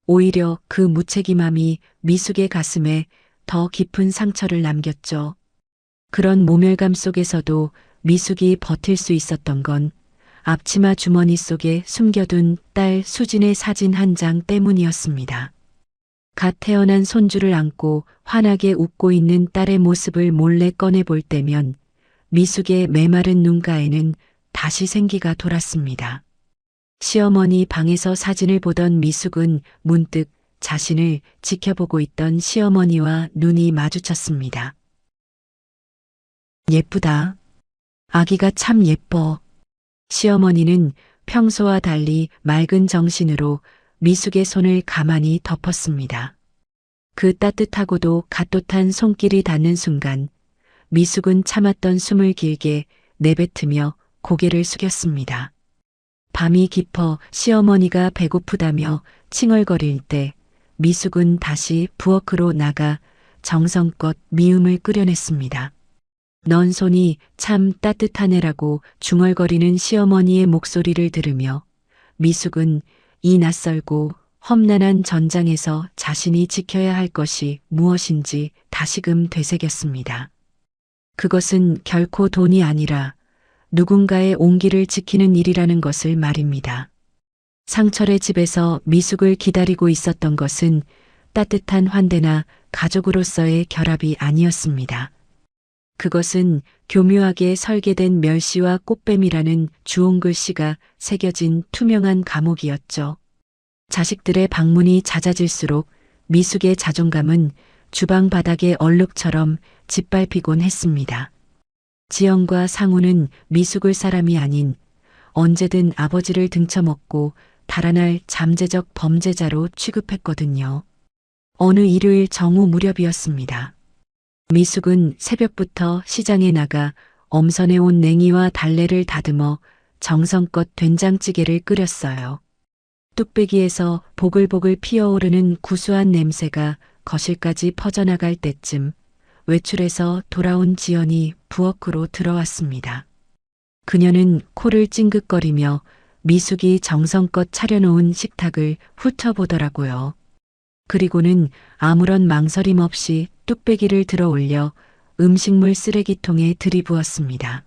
오히려 그 무책임함이 미숙의 가슴에 더 깊은 상처를 남겼죠. 그런 모멸감 속에서도 미숙이 버틸 수 있었던 건 앞치마 주머니 속에 숨겨둔 딸 수진의 사진 한 장 때문이었습니다. 갓 태어난 손주를 안고 환하게 웃고 있는 딸의 모습을 몰래 꺼내볼 때면 미숙의 메마른 눈가에는 다시 생기가 돌았습니다. 시어머니 방에서 사진을 보던 미숙은 문득 자신을 지켜보고 있던 시어머니와 눈이 마주쳤습니다. 예쁘다. 아기가 참 예뻐. 시어머니는 평소와 달리 맑은 정신으로 미숙의 손을 가만히 덮었습니다. 그 따뜻하고도 갓도탄 손길이 닿는 순간 미숙은 참았던 숨을 길게 내뱉으며 고개를 숙였습니다. 밤이 깊어 시어머니가 배고프다며 칭얼거릴 때 미숙은 다시 부엌으로 나가 정성껏 미음을 끓여냈습니다. 넌 손이 참 따뜻하네라고 중얼거리는 시어머니의 목소리를 들으며 미숙은 이 낯설고 험난한 전장에서 자신이 지켜야 할 것이 무엇인지 다시금 되새겼습니다. 그것은 결코 돈이 아니라 누군가의 온기를 지키는 일이라는 것을 말입니다. 상철의 집에서 미숙을 기다리고 있었던 것은 따뜻한 환대나 가족으로서의 결합이 아니었습니다. 그것은 교묘하게 설계된 멸시와 꽃뱀이라는 주홍글씨가 새겨진 투명한 감옥이었죠. 자식들의 방문이 잦아질수록 미숙의 자존감은 주방 바닥의 얼룩처럼 짓밟히곤 했습니다. 지영과 상우는 미숙을 사람이 아닌 언제든 아버지를 등쳐먹고 달아날 잠재적 범죄자로 취급했거든요. 어느 일요일 정오 무렵이었습니다. 미숙은 새벽부터 시장에 나가 엄선해온 냉이와 달래를 다듬어 정성껏 된장찌개를 끓였어요. 뚝배기에서 보글보글 피어오르는 구수한 냄새가 거실까지 퍼져나갈 때쯤 외출해서 돌아온 지연이 부엌으로 들어왔습니다. 그녀는 코를 찡긋거리며 미숙이 정성껏 차려놓은 식탁을 훑어보더라고요. 그리고는 아무런 망설임 없이 뚝배기를 들어 올려 음식물 쓰레기통에 들이부었습니다.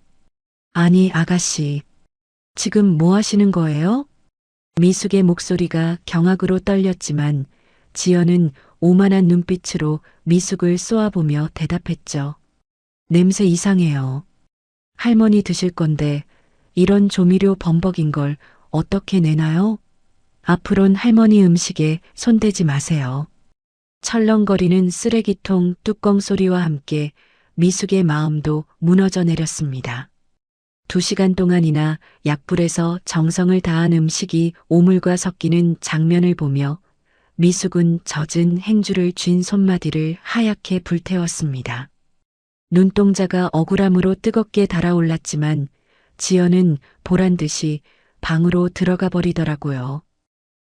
아니, 아가씨, 지금 뭐 하시는 거예요? 미숙의 목소리가 경악으로 떨렸지만 지연은 오만한 눈빛으로 미숙을 쏘아보며 대답했죠. 냄새 이상해요. 할머니 드실 건데 이런 조미료 범벅인 걸 어떻게 내나요? 앞으론 할머니 음식에 손대지 마세요. 철렁거리는 쓰레기통 뚜껑 소리와 함께 미숙의 마음도 무너져 내렸습니다. 2시간 동안이나 약불에서 정성을 다한 음식이 오물과 섞이는 장면을 보며 미숙은 젖은 행주를 쥔 손마디를 하얗게 불태웠습니다. 눈동자가 억울함으로 뜨겁게 달아올랐지만 지연은 보란듯이 방으로 들어가 버리더라고요.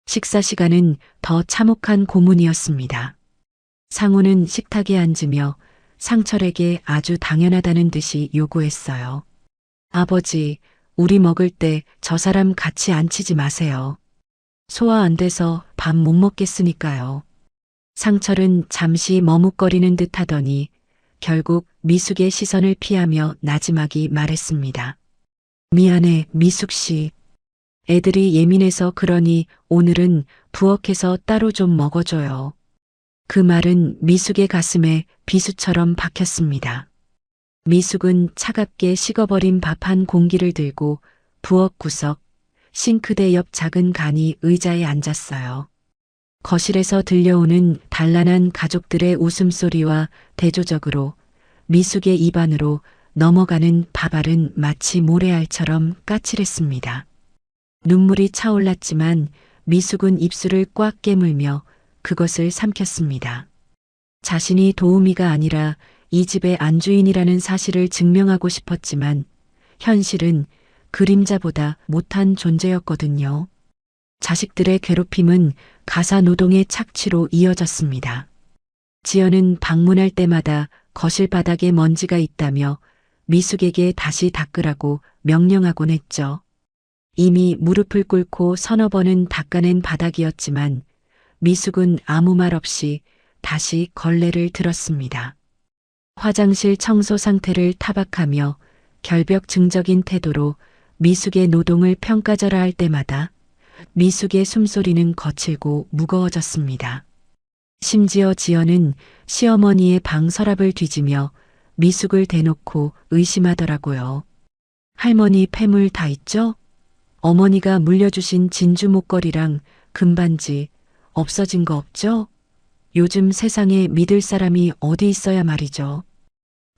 식사 시간은 더 참혹한 고문이었습니다. 상우는 식탁에 앉으며 상철에게 아주 당연하다는 듯이 요구했어요. 아버지, 우리 먹을 때 저 사람 같이 앉히지 마세요. 소화 안 돼서 밥 못 먹겠으니까요. 상철은 잠시 머뭇거리는 듯 하더니 결국 미숙의 시선을 피하며 나지막이 말했습니다. 미안해, 미숙 씨. 애들이 예민해서 그러니 오늘은 부엌에서 따로 좀 먹어줘요. 그 말은 미숙의 가슴에 비수처럼 박혔습니다. 미숙은 차갑게 식어버린 밥 한 공기를 들고 부엌 구석, 싱크대 옆 작은 간이 의자에 앉았어요. 거실에서 들려오는 단란한 가족들의 웃음소리와 대조적으로 미숙의 입안으로 넘어가는 밥알은 마치 모래알처럼 까칠했습니다. 눈물이 차올랐지만 미숙은 입술을 꽉 깨물며 그것을 삼켰습니다. 자신이 도우미가 아니라 이 집의 안주인이라는 사실을 증명하고 싶었지만 현실은 그림자보다 못한 존재였거든요. 자식들의 괴롭힘은 가사 노동의 착취로 이어졌습니다. 지연은 방문할 때마다 거실 바닥에 먼지가 있다며 미숙에게 다시 닦으라고 명령하곤 했죠. 이미 무릎을 꿇고 서너 번은 닦아낸 바닥이었지만 미숙은 아무 말 없이 다시 걸레를 들었습니다. 화장실 청소 상태를 타박하며 결벽증적인 태도로 미숙의 노동을 평가절하 할 때마다 미숙의 숨소리는 거칠고 무거워졌습니다. 심지어 지연은 시어머니의 방 서랍을 뒤지며 미숙을 대놓고 의심하더라고요. 할머니 폐물 다 있죠? 어머니가 물려주신 진주 목걸이랑 금반지 없어진 거 없죠? 요즘 세상에 믿을 사람이 어디 있어야 말이죠.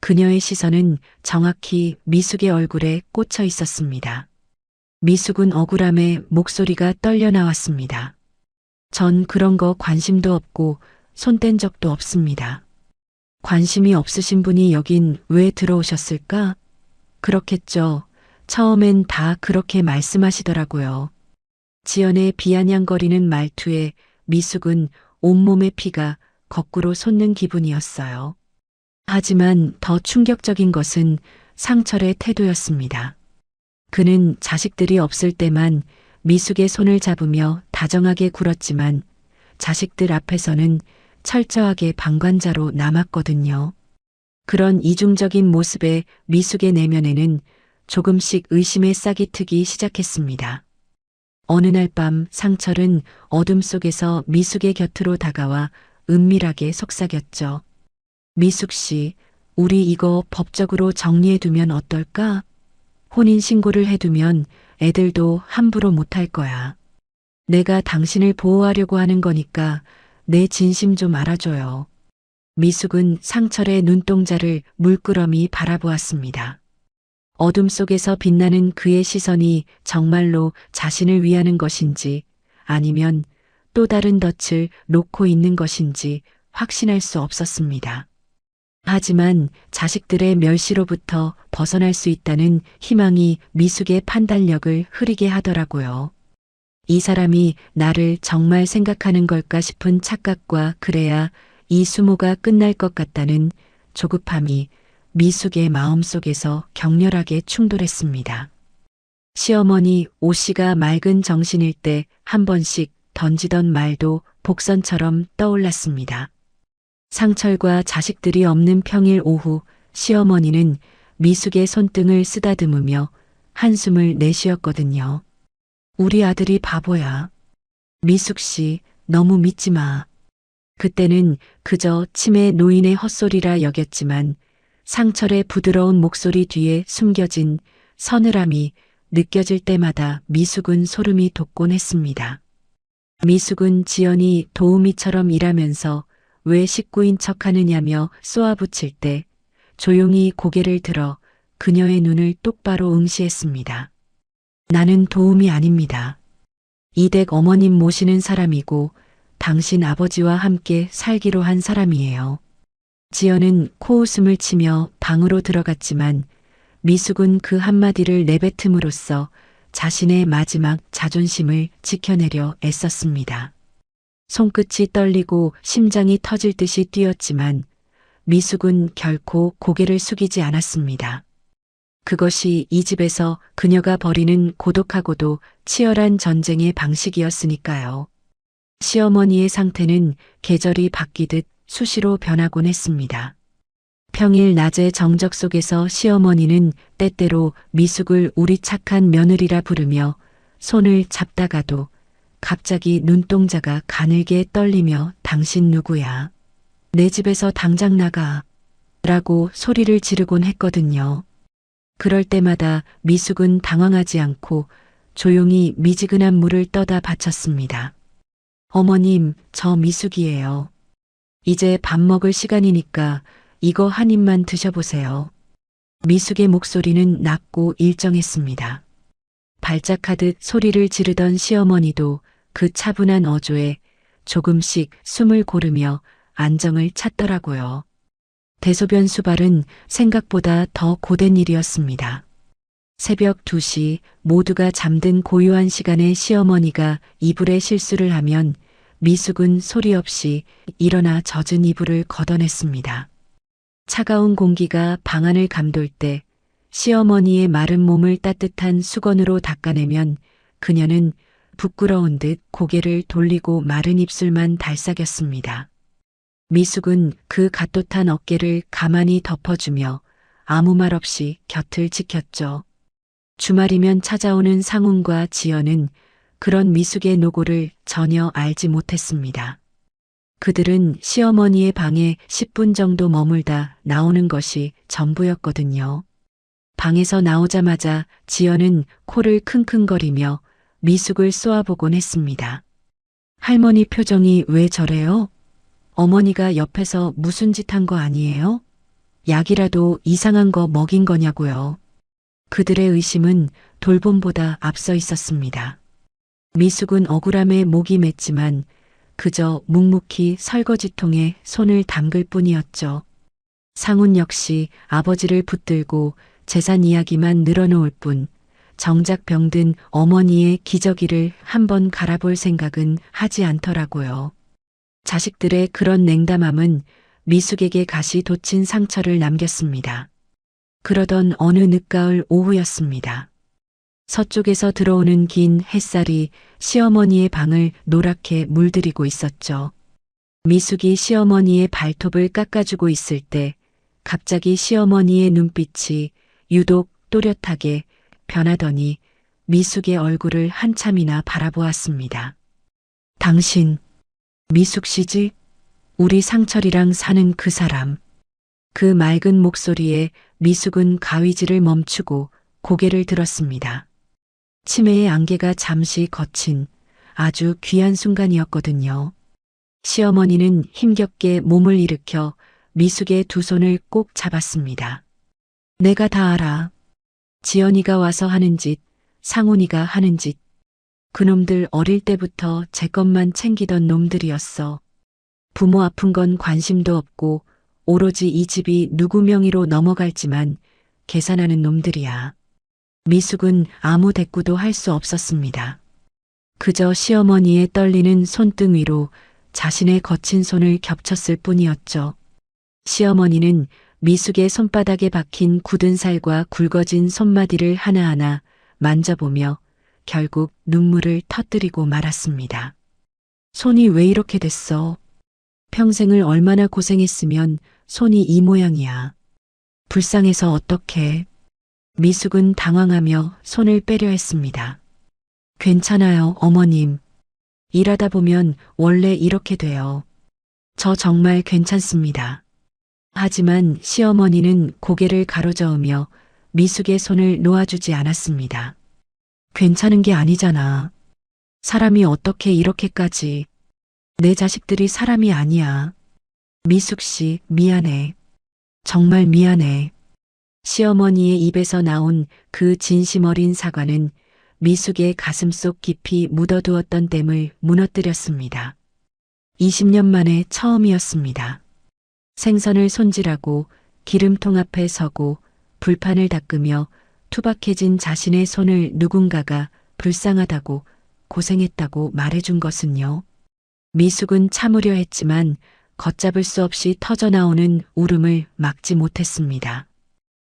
그녀의 시선은 정확히 미숙의 얼굴에 꽂혀 있었습니다. 미숙은 억울함에 목소리가 떨려 나왔습니다. 전 그런 거 관심도 없고 손댄 적도 없습니다. 관심이 없으신 분이 여긴 왜 들어오셨을까? 그렇겠죠. 처음엔 다 그렇게 말씀하시더라고요. 지연의 비아냥거리는 말투에 미숙은 온몸의 피가 거꾸로 솟는 기분이었어요. 하지만 더 충격적인 것은 상철의 태도였습니다. 그는 자식들이 없을 때만 미숙의 손을 잡으며 다정하게 굴었지만 자식들 앞에서는 철저하게 방관자로 남았거든요. 그런 이중적인 모습에 미숙의 내면에는 조금씩 의심의 싹이 트기 시작했습니다. 어느 날 밤 상철은 어둠 속에서 미숙의 곁으로 다가와 은밀하게 속삭였죠. 미숙 씨, 우리 이거 법적으로 정리해두면 어떨까? 혼인신고를 해두면 애들도 함부로 못할 거야. 내가 당신을 보호하려고 하는 거니까 내 진심 좀 알아줘요. 미숙은 상철의 눈동자를 물끄러미 바라보았습니다. 어둠 속에서 빛나는 그의 시선이 정말로 자신을 위하는 것인지 아니면 또 다른 덫을 놓고 있는 것인지 확신할 수 없었습니다. 하지만 자식들의 멸시로부터 벗어날 수 있다는 희망이 미숙의 판단력을 흐리게 하더라고요. 이 사람이 나를 정말 생각하는 걸까 싶은 착각과 그래야 이 수모가 끝날 것 같다는 조급함이 미숙의 마음속에서 격렬하게 충돌했습니다. 시어머니 오 씨가 맑은 정신일 때 한 번씩 던지던 말도 복선처럼 떠올랐습니다. 상철과 자식들이 없는 평일 오후 시어머니는 미숙의 손등을 쓰다듬으며 한숨을 내쉬었거든요. 우리 아들이 바보야. 미숙 씨, 너무 믿지 마. 그때는 그저 치매 노인의 헛소리라 여겼지만 상철의 부드러운 목소리 뒤에 숨겨진 서늘함이 느껴질 때마다 미숙은 소름이 돋곤 했습니다. 미숙은 지연이 도우미처럼 일하면서 왜 식구인 척하느냐며 쏘아붙일 때 조용히 고개를 들어 그녀의 눈을 똑바로 응시했습니다. 나는 도움이 아닙니다. 이댁 어머님 모시는 사람이고 당신 아버지와 함께 살기로 한 사람이에요. 지연은 코웃음을 치며 방으로 들어갔지만 미숙은 그 한마디를 내뱉음으로써 자신의 마지막 자존심을 지켜내려 애썼습니다. 손끝이 떨리고 심장이 터질 듯이 뛰었지만 미숙은 결코 고개를 숙이지 않았습니다. 그것이 이 집에서 그녀가 벌이는 고독하고도 치열한 전쟁의 방식이었으니까요. 시어머니의 상태는 계절이 바뀌듯 수시로 변하곤 했습니다. 평일 낮의 정적 속에서 시어머니는 때때로 미숙을 우리 착한 며느리라 부르며 손을 잡다가도 갑자기 눈동자가 가늘게 떨리며 당신 누구야? 내 집에서 당장 나가. 라고 소리를 지르곤 했거든요. 그럴 때마다 미숙은 당황하지 않고 조용히 미지근한 물을 떠다 바쳤습니다. 어머님, 저 미숙이에요. 이제 밥 먹을 시간이니까 이거 한 입만 드셔보세요. 미숙의 목소리는 낮고 일정했습니다. 발작하듯 소리를 지르던 시어머니도 그 차분한 어조에 조금씩 숨을 고르며 안정을 찾더라고요. 대소변 수발은 생각보다 더 고된 일이었습니다. 새벽 2시 모두가 잠든 고요한 시간에 시어머니가 이불에 실수를 하면 미숙은 소리 없이 일어나 젖은 이불을 걷어냈습니다. 차가운 공기가 방 안을 감돌 때 시어머니의 마른 몸을 따뜻한 수건으로 닦아내면 그녀는 부끄러운 듯 고개를 돌리고 마른 입술만 달싹였습니다. 미숙은 그 갓도탄 어깨를 가만히 덮어주며 아무 말 없이 곁을 지켰죠. 주말이면 찾아오는 상훈과 지연은 그런 미숙의 노고를 전혀 알지 못했습니다. 그들은 시어머니의 방에 10분 정도 머물다 나오는 것이 전부였거든요. 방에서 나오자마자 지연은 코를 킁킁거리며 미숙을 쏘아보곤 했습니다. 할머니 표정이 왜 저래요? 어머니가 옆에서 무슨 짓 한 거 아니에요? 약이라도 이상한 거 먹인 거냐고요. 그들의 의심은 돌봄보다 앞서 있었습니다. 미숙은 억울함에 목이 맸지만 그저 묵묵히 설거지통에 손을 담글 뿐이었죠. 상훈 역시 아버지를 붙들고 재산 이야기만 늘어놓을 뿐 정작 병든 어머니의 기저귀를 한번 갈아볼 생각은 하지 않더라고요. 자식들의 그런 냉담함은 미숙에게 가시 돋친 상처를 남겼습니다. 그러던 어느 늦가을 오후였습니다. 서쪽에서 들어오는 긴 햇살이 시어머니의 방을 노랗게 물들이고 있었죠. 미숙이 시어머니의 발톱을 깎아주고 있을 때 갑자기 시어머니의 눈빛이 유독 또렷하게 변하더니 미숙의 얼굴을 한참이나 바라보았습니다. 당신, 미숙 씨지? 우리 상철이랑 사는 그 사람. 그 맑은 목소리에 미숙은 가위질을 멈추고 고개를 들었습니다. 치매의 안개가 잠시 거친 아주 귀한 순간이었거든요. 시어머니는 힘겹게 몸을 일으켜 미숙의 두 손을 꼭 잡았습니다. 내가 다 알아. 지연이가 와서 하는 짓, 상훈이가 하는 짓. 그놈들 어릴 때부터 제 것만 챙기던 놈들이었어. 부모 아픈 건 관심도 없고 오로지 이 집이 누구 명의로 넘어갈지만 계산하는 놈들이야. 미숙은 아무 대꾸도 할 수 없었습니다. 그저 시어머니의 떨리는 손등 위로 자신의 거친 손을 겹쳤을 뿐이었죠. 시어머니는 미숙의 손바닥에 박힌 굳은 살과 굵어진 손마디를 하나하나 만져보며 결국 눈물을 터뜨리고 말았습니다. 손이 왜 이렇게 됐어? 평생을 얼마나 고생했으면 손이 이 모양이야. 불쌍해서 어떡해. 미숙은 당황하며 손을 빼려 했습니다. 괜찮아요, 어머님. 일하다 보면 원래 이렇게 돼요. 저 정말 괜찮습니다. 하지만 시어머니는 고개를 가로저으며 미숙의 손을 놓아주지 않았습니다. 괜찮은 게 아니잖아. 사람이 어떻게 이렇게까지. 내 자식들이 사람이 아니야. 미숙 씨, 미안해. 정말 미안해. 시어머니의 입에서 나온 그 진심 어린 사과는 미숙의 가슴속 깊이 묻어두었던 댐을 무너뜨렸습니다. 20년 만에 처음이었습니다. 생선을 손질하고 기름통 앞에 서고 불판을 닦으며 투박해진 자신의 손을 누군가가 불쌍하다고 고생했다고 말해준 것은요. 미숙은 참으려 했지만 걷잡을 수 없이 터져나오는 울음을 막지 못했습니다.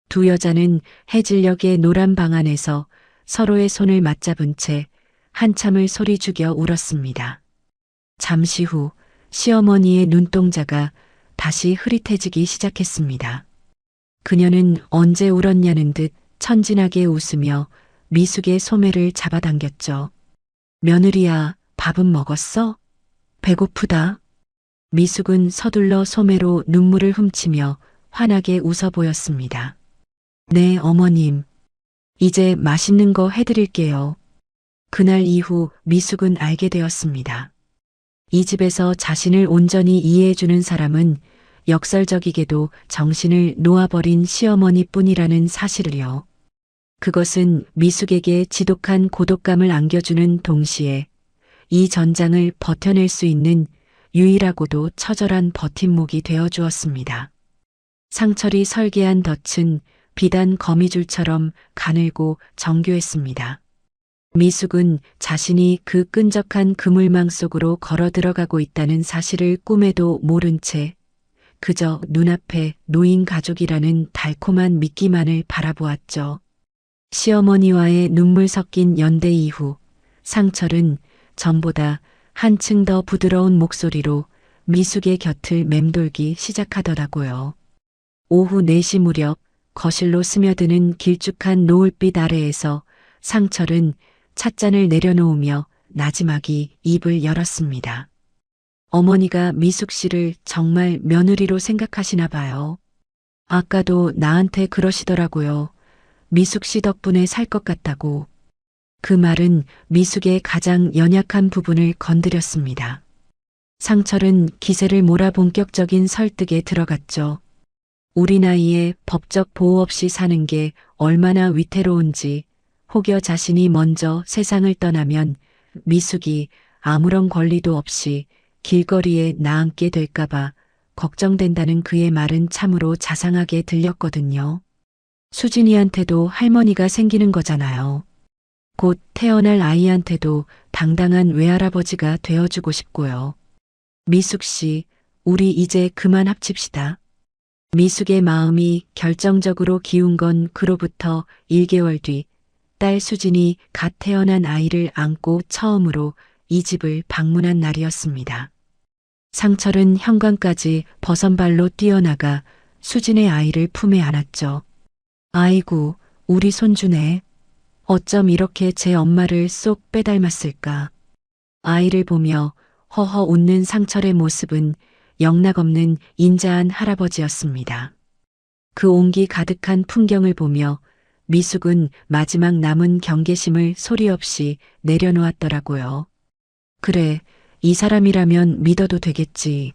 두 여자는 해질녘의 노란 방 안에서 서로의 손을 맞잡은 채 한참을 소리 죽여 울었습니다. 잠시 후 시어머니의 눈동자가 다시 흐릿해지기 시작했습니다. 그녀는 언제 울었냐는 듯 천진하게 웃으며 미숙의 소매를 잡아당겼죠. 며느리야, 밥은 먹었어? 배고프다. 미숙은 서둘러 소매로 눈물을 훔치며 환하게 웃어 보였습니다. 네, 어머님. 이제 맛있는 거 해드릴게요. 그날 이후 미숙은 알게 되었습니다. 이 집에서 자신을 온전히 이해해주는 사람은 역설적이게도 정신을 놓아버린 시어머니뿐이라는 사실을요. 그것은 미숙에게 지독한 고독감을 안겨주는 동시에 이 전장을 버텨낼 수 있는 유일하고도 처절한 버팀목이 되어주었습니다. 상철이 설계한 덫은 비단 거미줄처럼 가늘고 정교했습니다. 미숙은 자신이 그 끈적한 그물망 속으로 걸어 들어가고 있다는 사실을 꿈에도 모른 채 그저 눈앞에 노인 가족이라는 달콤한 미끼만을 바라보았죠. 시어머니와의 눈물 섞인 연대 이후 상철은 전보다 한층 더 부드러운 목소리로 미숙의 곁을 맴돌기 시작하더라고요. 오후 4시 무렵 거실로 스며드는 길쭉한 노을빛 아래에서 상철은 찻잔을 내려놓으며 나지막이 입을 열었습니다. 어머니가 미숙 씨를 정말 며느리로 생각하시나 봐요. 아까도 나한테 그러시더라고요. 미숙 씨 덕분에 살 것 같다고. 그 말은 미숙의 가장 연약한 부분을 건드렸습니다. 상철은 기세를 몰아 본격적인 설득에 들어갔죠. 우리 나이에 법적 보호 없이 사는 게 얼마나 위태로운지, 혹여 자신이 먼저 세상을 떠나면 미숙이 아무런 권리도 없이 길거리에 나앉게 될까봐 걱정된다는 그의 말은 참으로 자상하게 들렸거든요. 수진이한테도 할머니가 생기는 거잖아요. 곧 태어날 아이한테도 당당한 외할아버지가 되어주고 싶고요. 미숙 씨, 우리 이제 그만 합칩시다. 미숙의 마음이 결정적으로 기운 건 그로부터 1개월 뒤 딸 수진이 갓 태어난 아이를 안고 처음으로 이 집을 방문한 날이었습니다. 상철은 현관까지 버선발로 뛰어나가 수진의 아이를 품에 안았죠. 아이고, 우리 손주네. 어쩜 이렇게 제 엄마를 쏙 빼닮았을까. 아이를 보며 허허 웃는 상철의 모습은 영락없는 인자한 할아버지였습니다. 그 온기 가득한 풍경을 보며 미숙은 마지막 남은 경계심을 소리 없이 내려놓았더라고요. 그래, 이 사람이라면 믿어도 되겠지.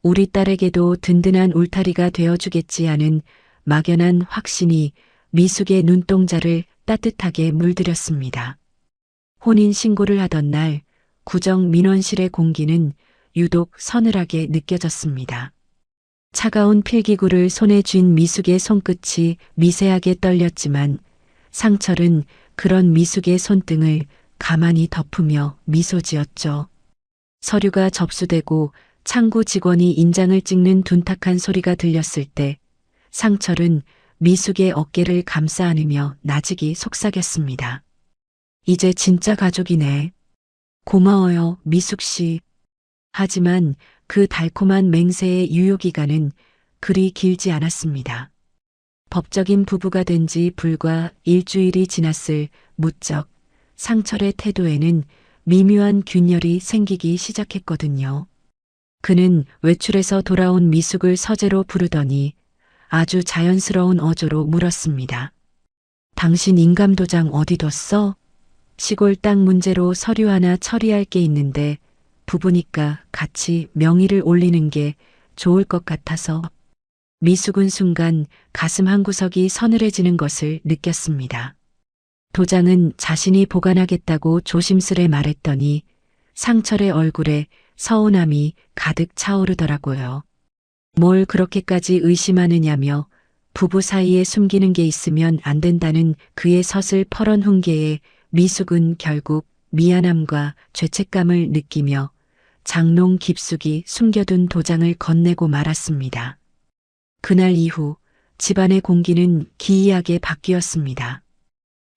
우리 딸에게도 든든한 울타리가 되어주겠지 하는 막연한 확신이 미숙의 눈동자를 따뜻하게 물들였습니다. 혼인신고를 하던 날 구정 민원실의 공기는 유독 서늘하게 느껴졌습니다. 차가운 필기구를 손에 쥔 미숙의 손끝이 미세하게 떨렸지만 상철은 그런 미숙의 손등을 가만히 덮으며 미소 지었죠. 서류가 접수되고 창구 직원이 인장을 찍는 둔탁한 소리가 들렸을 때 상철은 미숙의 어깨를 감싸 안으며 나직이 속삭였습니다. 이제 진짜 가족이네. 고마워요, 미숙 씨. 하지만 그 달콤한 맹세의 유효기간은 그리 길지 않았습니다. 법적인 부부가 된 지 불과 일주일이 지났을 무적 상철의 태도에는 미묘한 균열이 생기기 시작했거든요. 그는 외출해서 돌아온 미숙을 서재로 부르더니 아주 자연스러운 어조로 물었습니다. 당신 인감도장 어디 뒀어? 시골 땅 문제로 서류 하나 처리할 게 있는데 부부니까 같이 명의를 올리는 게 좋을 것 같아서. 미숙은 순간 가슴 한구석이 서늘해지는 것을 느꼈습니다. 도장은 자신이 보관하겠다고 조심스레 말했더니 상철의 얼굴에 서운함이 가득 차오르더라고요. 뭘 그렇게까지 의심하느냐며 부부 사이에 숨기는 게 있으면 안 된다는 그의 서슬퍼런 훈계에 미숙은 결국 미안함과 죄책감을 느끼며 장롱 깊숙이 숨겨둔 도장을 건네고 말았습니다. 그날 이후 집안의 공기는 기이하게 바뀌었습니다.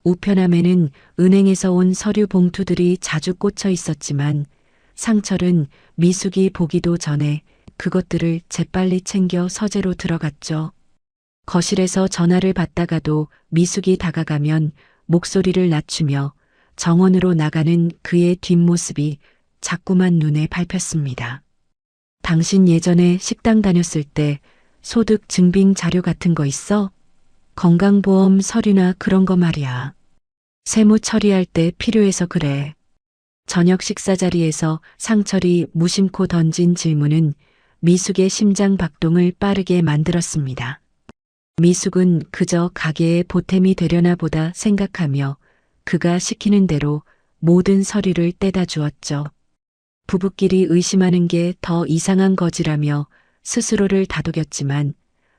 우편함에는 은행에서 온 서류 봉투들이 자주 꽂혀 있었지만 상철은 미숙이 보기도 전에 그것들을 재빨리 챙겨 서재로 들어갔죠. 거실에서 전화를 받다가도 미숙이 다가가면 목소리를 낮추며 정원으로 나가는 그의 뒷모습이 자꾸만 눈에 밟혔습니다. 당신 예전에 식당 다녔을 때 소득 증빙 자료 같은 거 있어? 건강보험 서류나 그런 거 말이야. 세무 처리할 때 필요해서 그래. 저녁 식사 자리에서 상철이 무심코 던진 질문은 미숙의 심장 박동을 빠르게 만들었습니다. 미숙은 그저 가게의 보탬이 되려나 보다 생각하며 그가 시키는 대로 모든 서류를 떼다 주었죠. 부부끼리 의심하는 게 더 이상한 거지라며 스스로를 다독였지만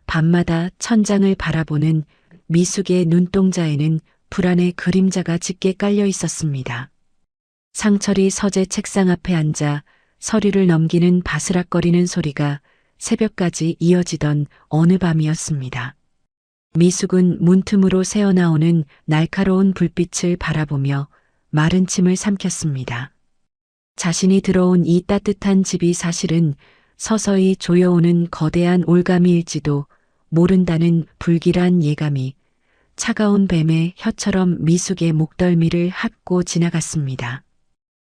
밤마다 천장을 바라보는 미숙의 눈동자에는 불안의 그림자가 짙게 깔려 있었습니다. 상철이 서재 책상 앞에 앉아 서류를 넘기는 바스락거리는 소리가 새벽까지 이어지던 어느 밤이었습니다. 미숙은 문틈으로 새어나오는 날카로운 불빛을 바라보며 마른 침을 삼켰습니다. 자신이 들어온 이 따뜻한 집이 사실은 서서히 조여오는 거대한 올가미일지도 모른다는 불길한 예감이 차가운 뱀의 혀처럼 미숙의 목덜미를 핥고 지나갔습니다.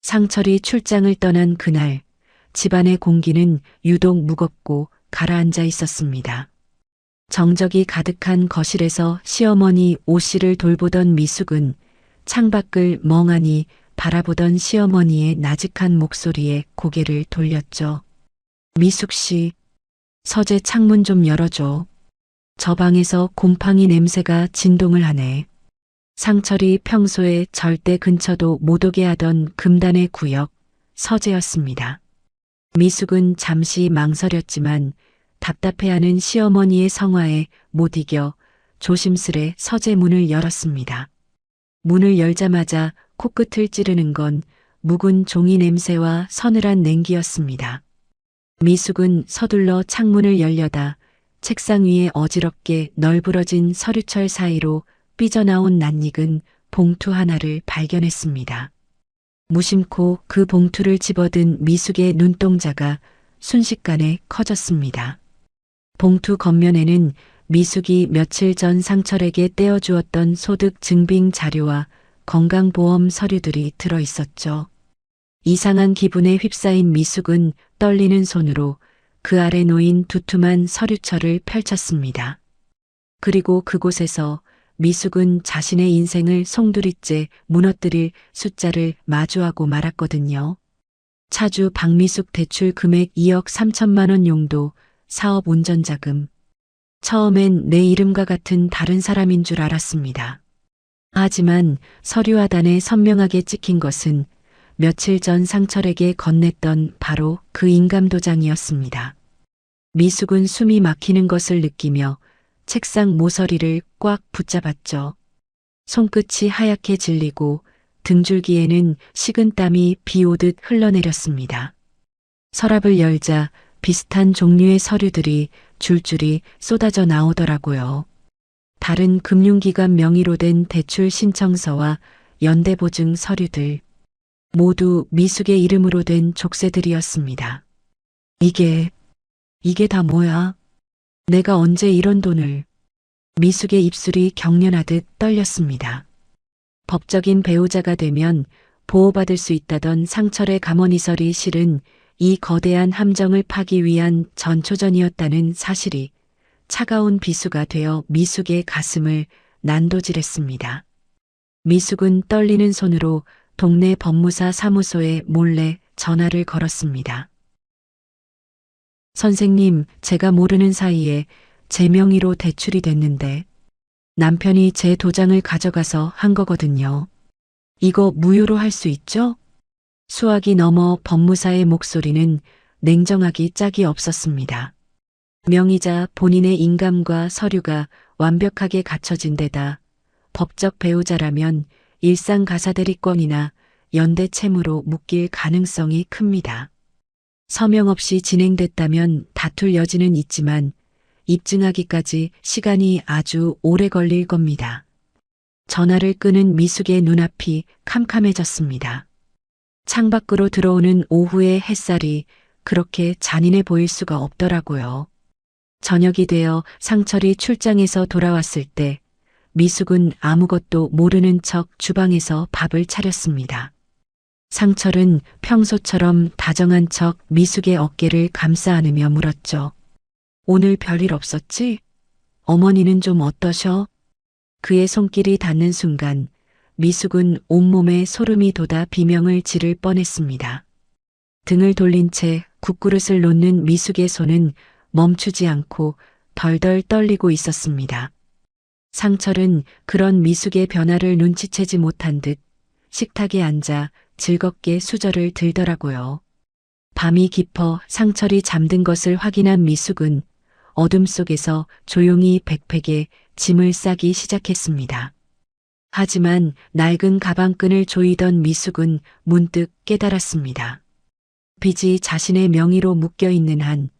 상철이 출장을 떠난 그날 집안의 공기는 유독 무겁고 가라앉아 있었습니다. 정적이 가득한 거실에서 시어머니 오씨를 돌보던 미숙은 창밖을 멍하니 바라보던 시어머니의 나직한 목소리에 고개를 돌렸죠. 미숙 씨, 서재 창문 좀 열어줘. 저 방에서 곰팡이 냄새가 진동을 하네. 상철이 평소에 절대 근처도 못 오게 하던 금단의 구역, 서재였습니다. 미숙은 잠시 망설였지만 답답해하는 시어머니의 성화에 못 이겨 조심스레 서재 문을 열었습니다. 문을 열자마자 코끝을 찌르는 건 묵은 종이 냄새와 서늘한 냉기였습니다. 미숙은 서둘러 창문을 열려다 책상 위에 어지럽게 널브러진 서류철 사이로 삐져나온 낯익은 봉투 하나를 발견했습니다. 무심코 그 봉투를 집어든 미숙의 눈동자가 순식간에 커졌습니다. 봉투 겉면에는 미숙이 며칠 전 상철에게 떼어주었던 소득 증빙 자료와 건강보험 서류들이 들어 있었죠. 이상한 기분에 휩싸인 미숙은 떨리는 손으로 그 아래 놓인 두툼한 서류철을 펼쳤습니다. 그리고 그곳에서 미숙은 자신의 인생을 송두리째 무너뜨릴 숫자를 마주하고 말았거든요. 차주 박미숙 대출 금액 2억 3천만 원 용도 사업 운전자금. 처음엔 내 이름과 같은 다른 사람인 줄 알았습니다. 하지만 서류 하단에 선명하게 찍힌 것은 며칠 전 상철에게 건넸던 바로 그 인감도장이었습니다. 미숙은 숨이 막히는 것을 느끼며 책상 모서리를 꽉 붙잡았죠. 손끝이 하얗게 질리고 등줄기에는 식은땀이 비 오듯 흘러내렸습니다. 서랍을 열자 비슷한 종류의 서류들이 줄줄이 쏟아져 나오더라고요. 다른 금융기관 명의로 된 대출 신청서와 연대보증 서류들. 모두 미숙의 이름으로 된 족쇄들이었습니다. 이게 다 뭐야? 내가 언제 이런 돈을... 미숙의 입술이 경련하듯 떨렸습니다. 법적인 배우자가 되면 보호받을 수 있다던 상철의 감언이설이 실은 이 거대한 함정을 파기 위한 전초전이었다는 사실이 차가운 비수가 되어 미숙의 가슴을 난도질했습니다. 미숙은 떨리는 손으로 동네 법무사 사무소에 몰래 전화를 걸었습니다. 선생님, 제가 모르는 사이에 제 명의로 대출이 됐는데 남편이 제 도장을 가져가서 한 거거든요. 이거 무효로 할 수 있죠? 수학이 넘어 법무사의 목소리는 냉정하기 짝이 없었습니다. 명의자 본인의 인감과 서류가 완벽하게 갖춰진 데다 법적 배우자라면 일상가사대리권이나 연대채무로 묶일 가능성이 큽니다. 서명 없이 진행됐다면 다툴 여지는 있지만 입증하기까지 시간이 아주 오래 걸릴 겁니다. 전화를 끄는 미숙의 눈앞이 캄캄해졌습니다. 창밖으로 들어오는 오후의 햇살이 그렇게 잔인해 보일 수가 없더라고요. 저녁이 되어 상철이 출장에서 돌아왔을 때 미숙은 아무것도 모르는 척 주방에서 밥을 차렸습니다. 상철은 평소처럼 다정한 척 미숙의 어깨를 감싸 안으며 물었죠. 오늘 별일 없었지? 어머니는 좀 어떠셔? 그의 손길이 닿는 순간 미숙은 온몸에 소름이 돋아 비명을 지를 뻔했습니다. 등을 돌린 채 국그릇을 놓는 미숙의 손은 멈추지 않고 덜덜 떨리고 있었습니다. 상철은 그런 미숙의 변화를 눈치채지 못한 듯 식탁에 앉아 즐겁게 수저를 들더라고요. 밤이 깊어 상철이 잠든 것을 확인한 미숙은 어둠 속에서 조용히 백팩에 짐을 싸기 시작했습니다. 하지만 낡은 가방끈을 조이던 미숙은 문득 깨달았습니다. 빚이 자신의 명의로 묶여 있는 한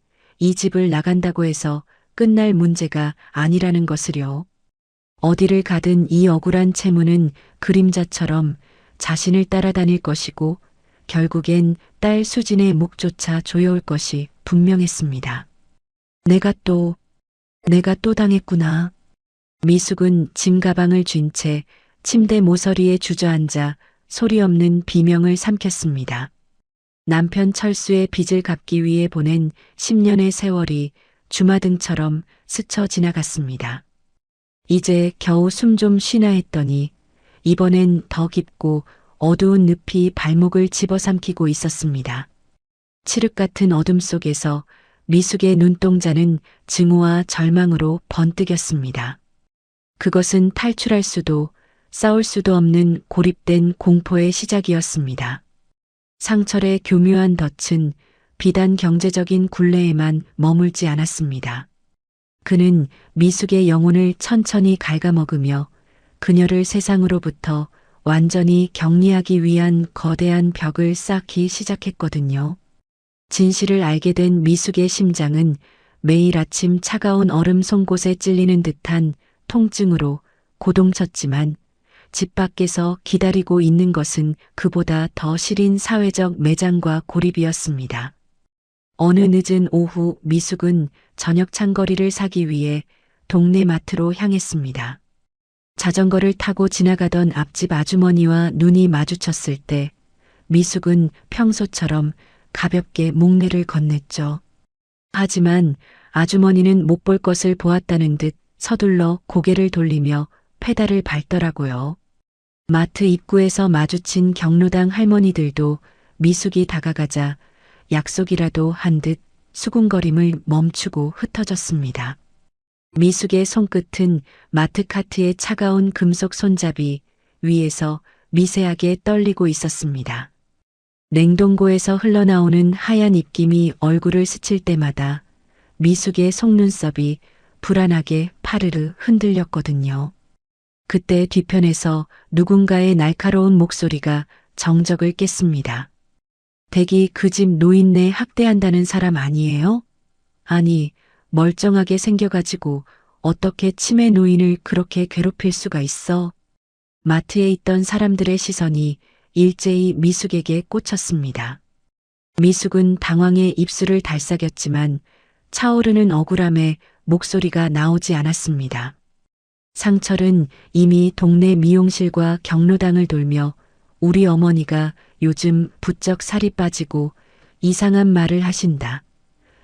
이 집을 나간다고 해서 끝날 문제가 아니라는 것을요. 어디를 가든 이 억울한 채무는 그림자처럼 자신을 따라다닐 것이고 결국엔 딸 수진의 목조차 조여올 것이 분명했습니다. 내가 또 당했구나. 미숙은 짐 가방을 쥔 채 침대 모서리에 주저앉아 소리 없는 비명을 삼켰습니다. 남편 철수의 빚을 갚기 위해 보낸 10년의 세월이 주마등처럼 스쳐 지나갔습니다. 이제 겨우 숨 좀 쉬나 했더니 이번엔 더 깊고 어두운 늪이 발목을 집어삼키고 있었습니다. 칠흑 같은 어둠 속에서 미숙의 눈동자는 증오와 절망으로 번뜩였습니다. 그것은 탈출할 수도 싸울 수도 없는 고립된 공포의 시작이었습니다. 상철의 교묘한 덫은 비단 경제적인 굴레에만 머물지 않았습니다. 그는 미숙의 영혼을 천천히 갉아먹으며 그녀를 세상으로부터 완전히 격리하기 위한 거대한 벽을 쌓기 시작했거든요. 진실을 알게 된 미숙의 심장은 매일 아침 차가운 얼음 송곳에 찔리는 듯한 통증으로 고동쳤지만 집 밖에서 기다리고 있는 것은 그보다 더 시린 사회적 매장과 고립이었습니다. 어느 늦은 오후 미숙은 저녁 찬거리를 사기 위해 동네 마트로 향했습니다. 자전거를 타고 지나가던 앞집 아주머니와 눈이 마주쳤을 때 미숙은 평소처럼 가볍게 목례를 건넸죠. 하지만 아주머니는 못 볼 것을 보았다는 듯 서둘러 고개를 돌리며 페달을 밟더라고요. 마트 입구에서 마주친 경로당 할머니들도 미숙이 다가가자 약속이라도 한 듯 수군거림을 멈추고 흩어졌습니다. 미숙의 손끝은 마트 카트의 차가운 금속 손잡이 위에서 미세하게 떨리고 있었습니다. 냉동고에서 흘러나오는 하얀 입김이 얼굴을 스칠 때마다 미숙의 속눈썹이 불안하게 파르르 흔들렸거든요. 그때 뒤편에서 누군가의 날카로운 목소리가 정적을 깼습니다. 댁이 그 집 노인네 학대한다는 사람 아니에요? 아니, 멀쩡하게 생겨가지고 어떻게 치매 노인을 그렇게 괴롭힐 수가 있어? 마트에 있던 사람들의 시선이 일제히 미숙에게 꽂혔습니다. 미숙은 당황해 입술을 달싹였지만 차오르는 억울함에 목소리가 나오지 않았습니다. 상철은 이미 동네 미용실과 경로당을 돌며 우리 어머니가 요즘 부쩍 살이 빠지고 이상한 말을 하신다.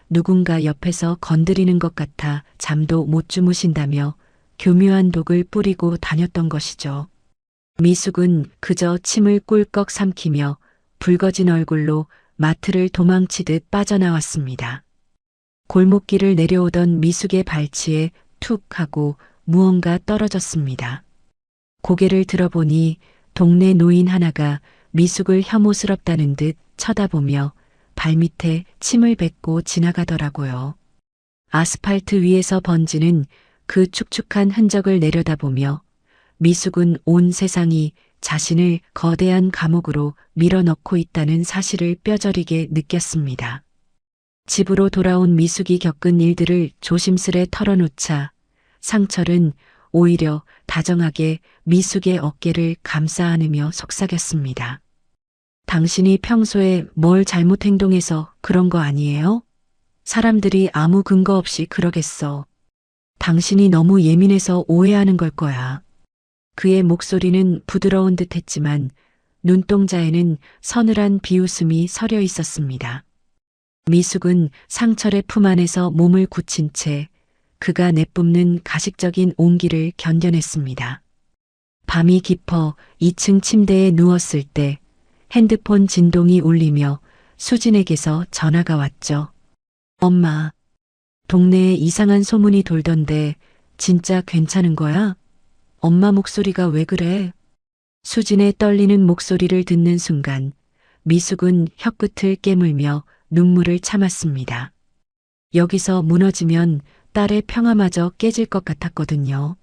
누군가 옆에서 건드리는 것 같아 잠도 못 주무신다며 교묘한 독을 뿌리고 다녔던 것이죠. 미숙은 그저 침을 꿀꺽 삼키며 붉어진 얼굴로 마트를 도망치듯 빠져나왔습니다. 골목길을 내려오던 미숙의 발치에 툭 하고 무언가 떨어졌습니다. 고개를 들어보니 동네 노인 하나가 미숙을 혐오스럽다는 듯 쳐다보며 발밑에 침을 뱉고 지나가더라고요. 아스팔트 위에서 번지는 그 축축한 흔적을 내려다보며 미숙은 온 세상이 자신을 거대한 감옥으로 밀어넣고 있다는 사실을 뼈저리게 느꼈습니다. 집으로 돌아온 미숙이 겪은 일들을 조심스레 털어놓자 상철은 오히려 다정하게 미숙의 어깨를 감싸 안으며 속삭였습니다. 당신이 평소에 뭘 잘못 행동해서 그런 거 아니에요? 사람들이 아무 근거 없이 그러겠어. 당신이 너무 예민해서 오해하는 걸 거야. 그의 목소리는 부드러운 듯 했지만 눈동자에는 서늘한 비웃음이 서려 있었습니다. 미숙은 상철의 품 안에서 몸을 굳힌 채 그가 내뿜는 가식적인 온기를 견뎌냈습니다. 밤이 깊어 2층 침대에 누웠을 때 핸드폰 진동이 울리며 수진에게서 전화가 왔죠. 엄마, 동네에 이상한 소문이 돌던데 진짜 괜찮은 거야? 엄마 목소리가 왜 그래? 수진의 떨리는 목소리를 듣는 순간 미숙은 혀끝을 깨물며 눈물을 참았습니다. 여기서 무너지면 딸의 평화마저 깨질 것 같았거든요.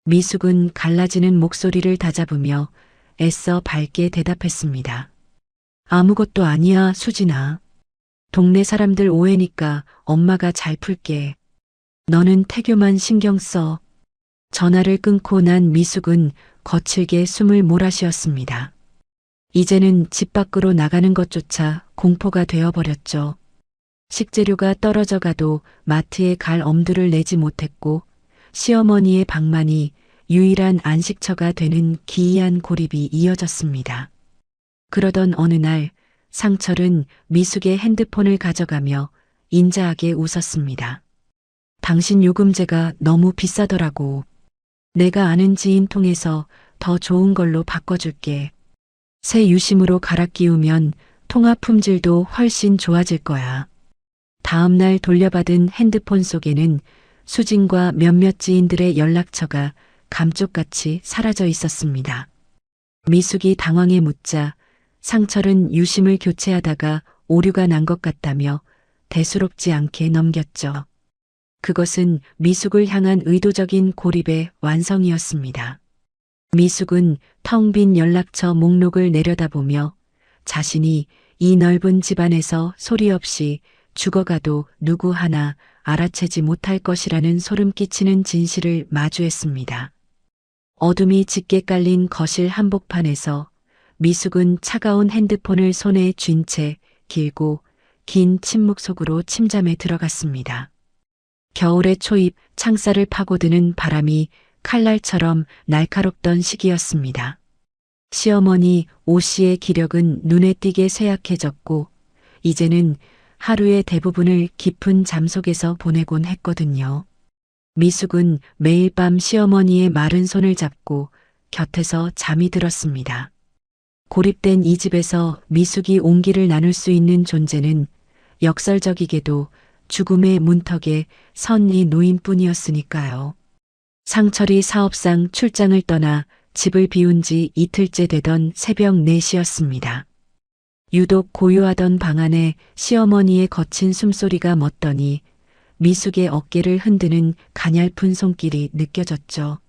미숙은 갈라지는 목소리를 다잡으며 애써 밝게 대답했습니다. 아무것도 아니야, 수진아. 동네 사람들 오해니까 엄마가 잘 풀게. 너는 태교만 신경 써. 전화를 끊고 난 미숙은 거칠게 숨을 몰아쉬었습니다. 이제는 집 밖으로 나가는 것조차 공포가 되어버렸죠. 식재료가 떨어져 가도 마트에 갈 엄두를 내지 못했고 시어머니의 방만이 유일한 안식처가 되는 기이한 고립이 이어졌습니다. 그러던 어느 날 상철은 미숙의 핸드폰을 가져가며 인자하게 웃었습니다. 당신 요금제가 너무 비싸더라고. 내가 아는 지인 통해서 더 좋은 걸로 바꿔줄게. 새 유심으로 갈아 끼우면 통화 품질도 훨씬 좋아질 거야. 다음 날 돌려받은 핸드폰 속에는 수진과 몇몇 지인들의 연락처가 감쪽같이 사라져 있었습니다. 미숙이 당황해 묻자 상철은 유심을 교체하다가 오류가 난 것 같다며 대수롭지 않게 넘겼죠. 그것은 미숙을 향한 의도적인 고립의 완성이었습니다. 미숙은 텅 빈 연락처 목록을 내려다보며 자신이 이 넓은 집안에서 소리 없이 죽어가도 누구 하나 알아채지 못할 것이라는 소름 끼치는 진실을 마주했습니다. 어둠이 짙게 깔린 거실 한복판에서 미숙은 차가운 핸드폰을 손에 쥔 채 길고 긴 침묵 속으로 침잠에 들어갔습니다. 겨울의 초입 창살을 파고드는 바람이 칼날처럼 날카롭던 시기였습니다. 시어머니 오 씨의 기력은 눈에 띄게 쇠약해졌고 이제는 하루의 대부분을 깊은 잠 속에서 보내곤 했거든요. 미숙은 매일 밤 시어머니의 마른 손을 잡고 곁에서 잠이 들었습니다. 고립된 이 집에서 미숙이 온기를 나눌 수 있는 존재는 역설적이게도 죽음의 문턱에 선 이 노인뿐이었으니까요. 상철이 사업상 출장을 떠나 집을 비운 지 이틀째 되던 새벽 4시였습니다. 유독 고요하던 방 안에 시어머니의 거친 숨소리가 멎더니 미숙의 어깨를 흔드는 가냘픈 손길이 느껴졌죠.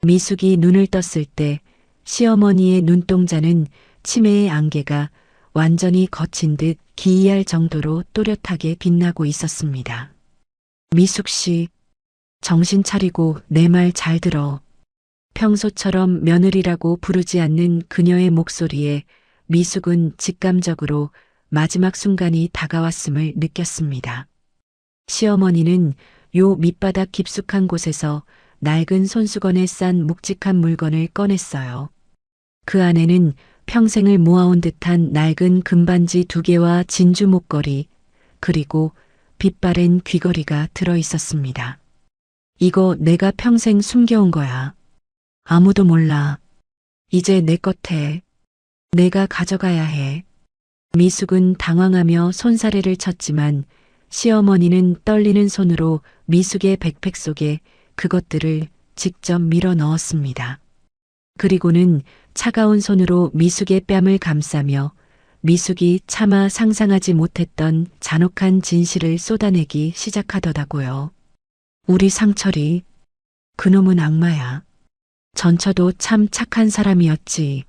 미숙이 눈을 떴을 때 시어머니의 눈동자는 치매의 안개가 완전히 거친 듯 기이할 정도로 또렷하게 빛나고 있었습니다. 미숙 씨, 정신 차리고 내 말 잘 들어. 평소처럼 며느리라고 부르지 않는 그녀의 목소리에 미숙은 직감적으로 마지막 순간이 다가왔음을 느꼈습니다. 시어머니는 요 밑바닥 깊숙한 곳에서 낡은 손수건에 싼 묵직한 물건을 꺼냈어요. 그 안에는 평생을 모아온 듯한 낡은 금반지 2개와 진주 목걸이, 그리고 빛바랜 귀걸이가 들어 있었습니다. 이거 내가 평생 숨겨온 거야. 아무도 몰라. 이제 내 것 해. 내가 가져가야 해. 미숙은 당황하며 손사래를 쳤지만 시어머니는 떨리는 손으로 미숙의 백팩 속에 그것들을 직접 밀어 넣었습니다. 그리고는 차가운 손으로 미숙의 뺨을 감싸며 미숙이 차마 상상하지 못했던 잔혹한 진실을 쏟아내기 시작하더라고요. 우리 상철이, 그놈은 악마야. 전처도 참 착한 사람이었지.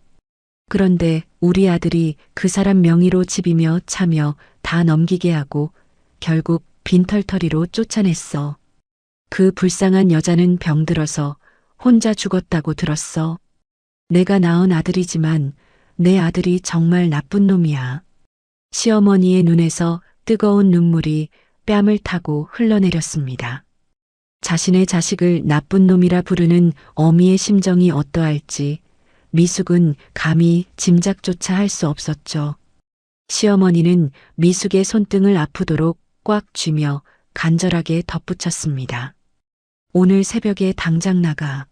그런데 우리 아들이 그 사람 명의로 집이며 차며 다 넘기게 하고 결국 빈털터리로 쫓아냈어. 그 불쌍한 여자는 병들어서 혼자 죽었다고 들었어. 내가 낳은 아들이지만 내 아들이 정말 나쁜 놈이야. 시어머니의 눈에서 뜨거운 눈물이 뺨을 타고 흘러내렸습니다. 자신의 자식을 나쁜 놈이라 부르는 어미의 심정이 어떠할지 미숙은 감히 짐작조차 할 수 없었죠. 시어머니는 미숙의 손등을 아프도록 꽉 쥐며 간절하게 덧붙였습니다. 오늘 새벽에 당장 나가.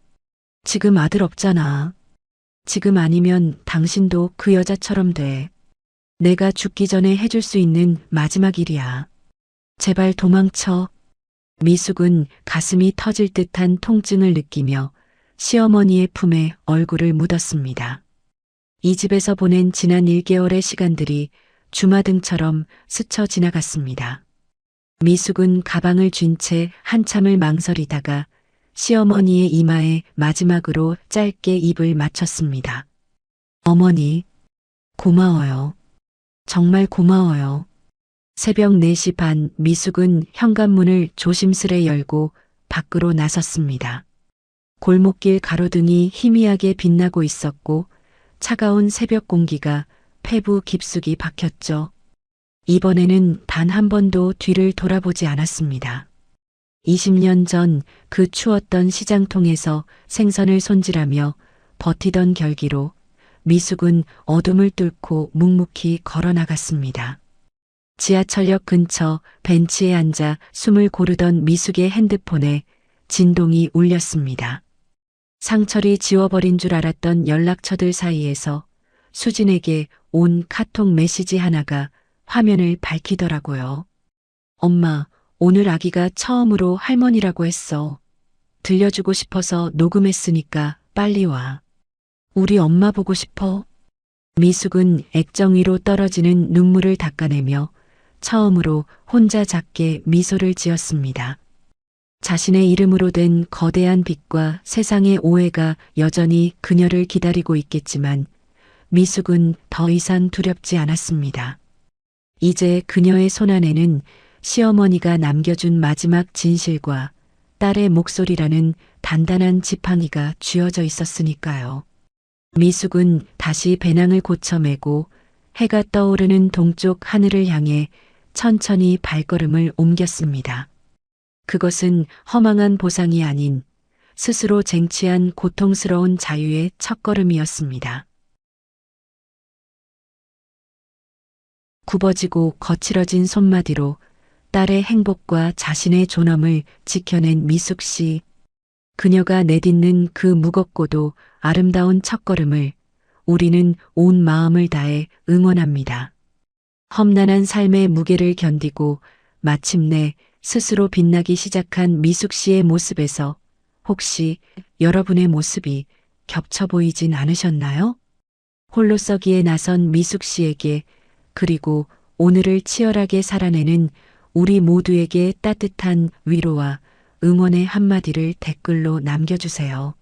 지금 아들 없잖아. 지금 아니면 당신도 그 여자처럼 돼. 내가 죽기 전에 해줄 수 있는 마지막 일이야. 제발 도망쳐. 미숙은 가슴이 터질 듯한 통증을 느끼며 시어머니의 품에 얼굴을 묻었습니다. 이 집에서 보낸 지난 1개월의 시간들이 주마등처럼 스쳐 지나갔습니다. 미숙은 가방을 쥔 채 한참을 망설이다가 시어머니의 이마에 마지막으로 짧게 입을 맞췄습니다. 어머니, 고마워요. 정말 고마워요. 새벽 4시 반 미숙은 현관문을 조심스레 열고 밖으로 나섰습니다. 골목길 가로등이 희미하게 빛나고 있었고 차가운 새벽 공기가 폐부 깊숙이 박혔죠. 이번에는 단 한 번도 뒤를 돌아보지 않았습니다. 20년 전 그 추웠던 시장통에서 생선을 손질하며 버티던 결기로 미숙은 어둠을 뚫고 묵묵히 걸어 나갔습니다. 지하철역 근처 벤치에 앉아 숨을 고르던 미숙의 핸드폰에 진동이 울렸습니다. 상철이 지워버린 줄 알았던 연락처들 사이에서 수진에게 온 카톡 메시지 하나가 화면을 밝히더라고요. 엄마, 오늘 아기가 처음으로 할머니라고 했어. 들려주고 싶어서 녹음했으니까 빨리 와. 우리 엄마 보고 싶어. 미숙은 액정 위로 떨어지는 눈물을 닦아내며 처음으로 혼자 작게 미소를 지었습니다. 자신의 이름으로 된 거대한 빚과 세상의 오해가 여전히 그녀를 기다리고 있겠지만 미숙은 더 이상 두렵지 않았습니다. 이제 그녀의 손안에는 시어머니가 남겨준 마지막 진실과 딸의 목소리라는 단단한 지팡이가 쥐어져 있었으니까요. 미숙은 다시 배낭을 고쳐매고 해가 떠오르는 동쪽 하늘을 향해 천천히 발걸음을 옮겼습니다. 그것은 허망한 보상이 아닌 스스로 쟁취한 고통스러운 자유의 첫걸음이었습니다. 굽어지고 거칠어진 손마디로 딸의 행복과 자신의 존엄을 지켜낸 미숙 씨. 그녀가 내딛는 그 무겁고도 아름다운 첫걸음을 우리는 온 마음을 다해 응원합니다. 험난한 삶의 무게를 견디고 마침내 스스로 빛나기 시작한 미숙 씨의 모습에서 혹시 여러분의 모습이 겹쳐 보이진 않으셨나요? 홀로서기에 나선 미숙 씨에게 그리고 오늘을 치열하게 살아내는 우리 모두에게 따뜻한 위로와 응원의 한마디를 댓글로 남겨주세요.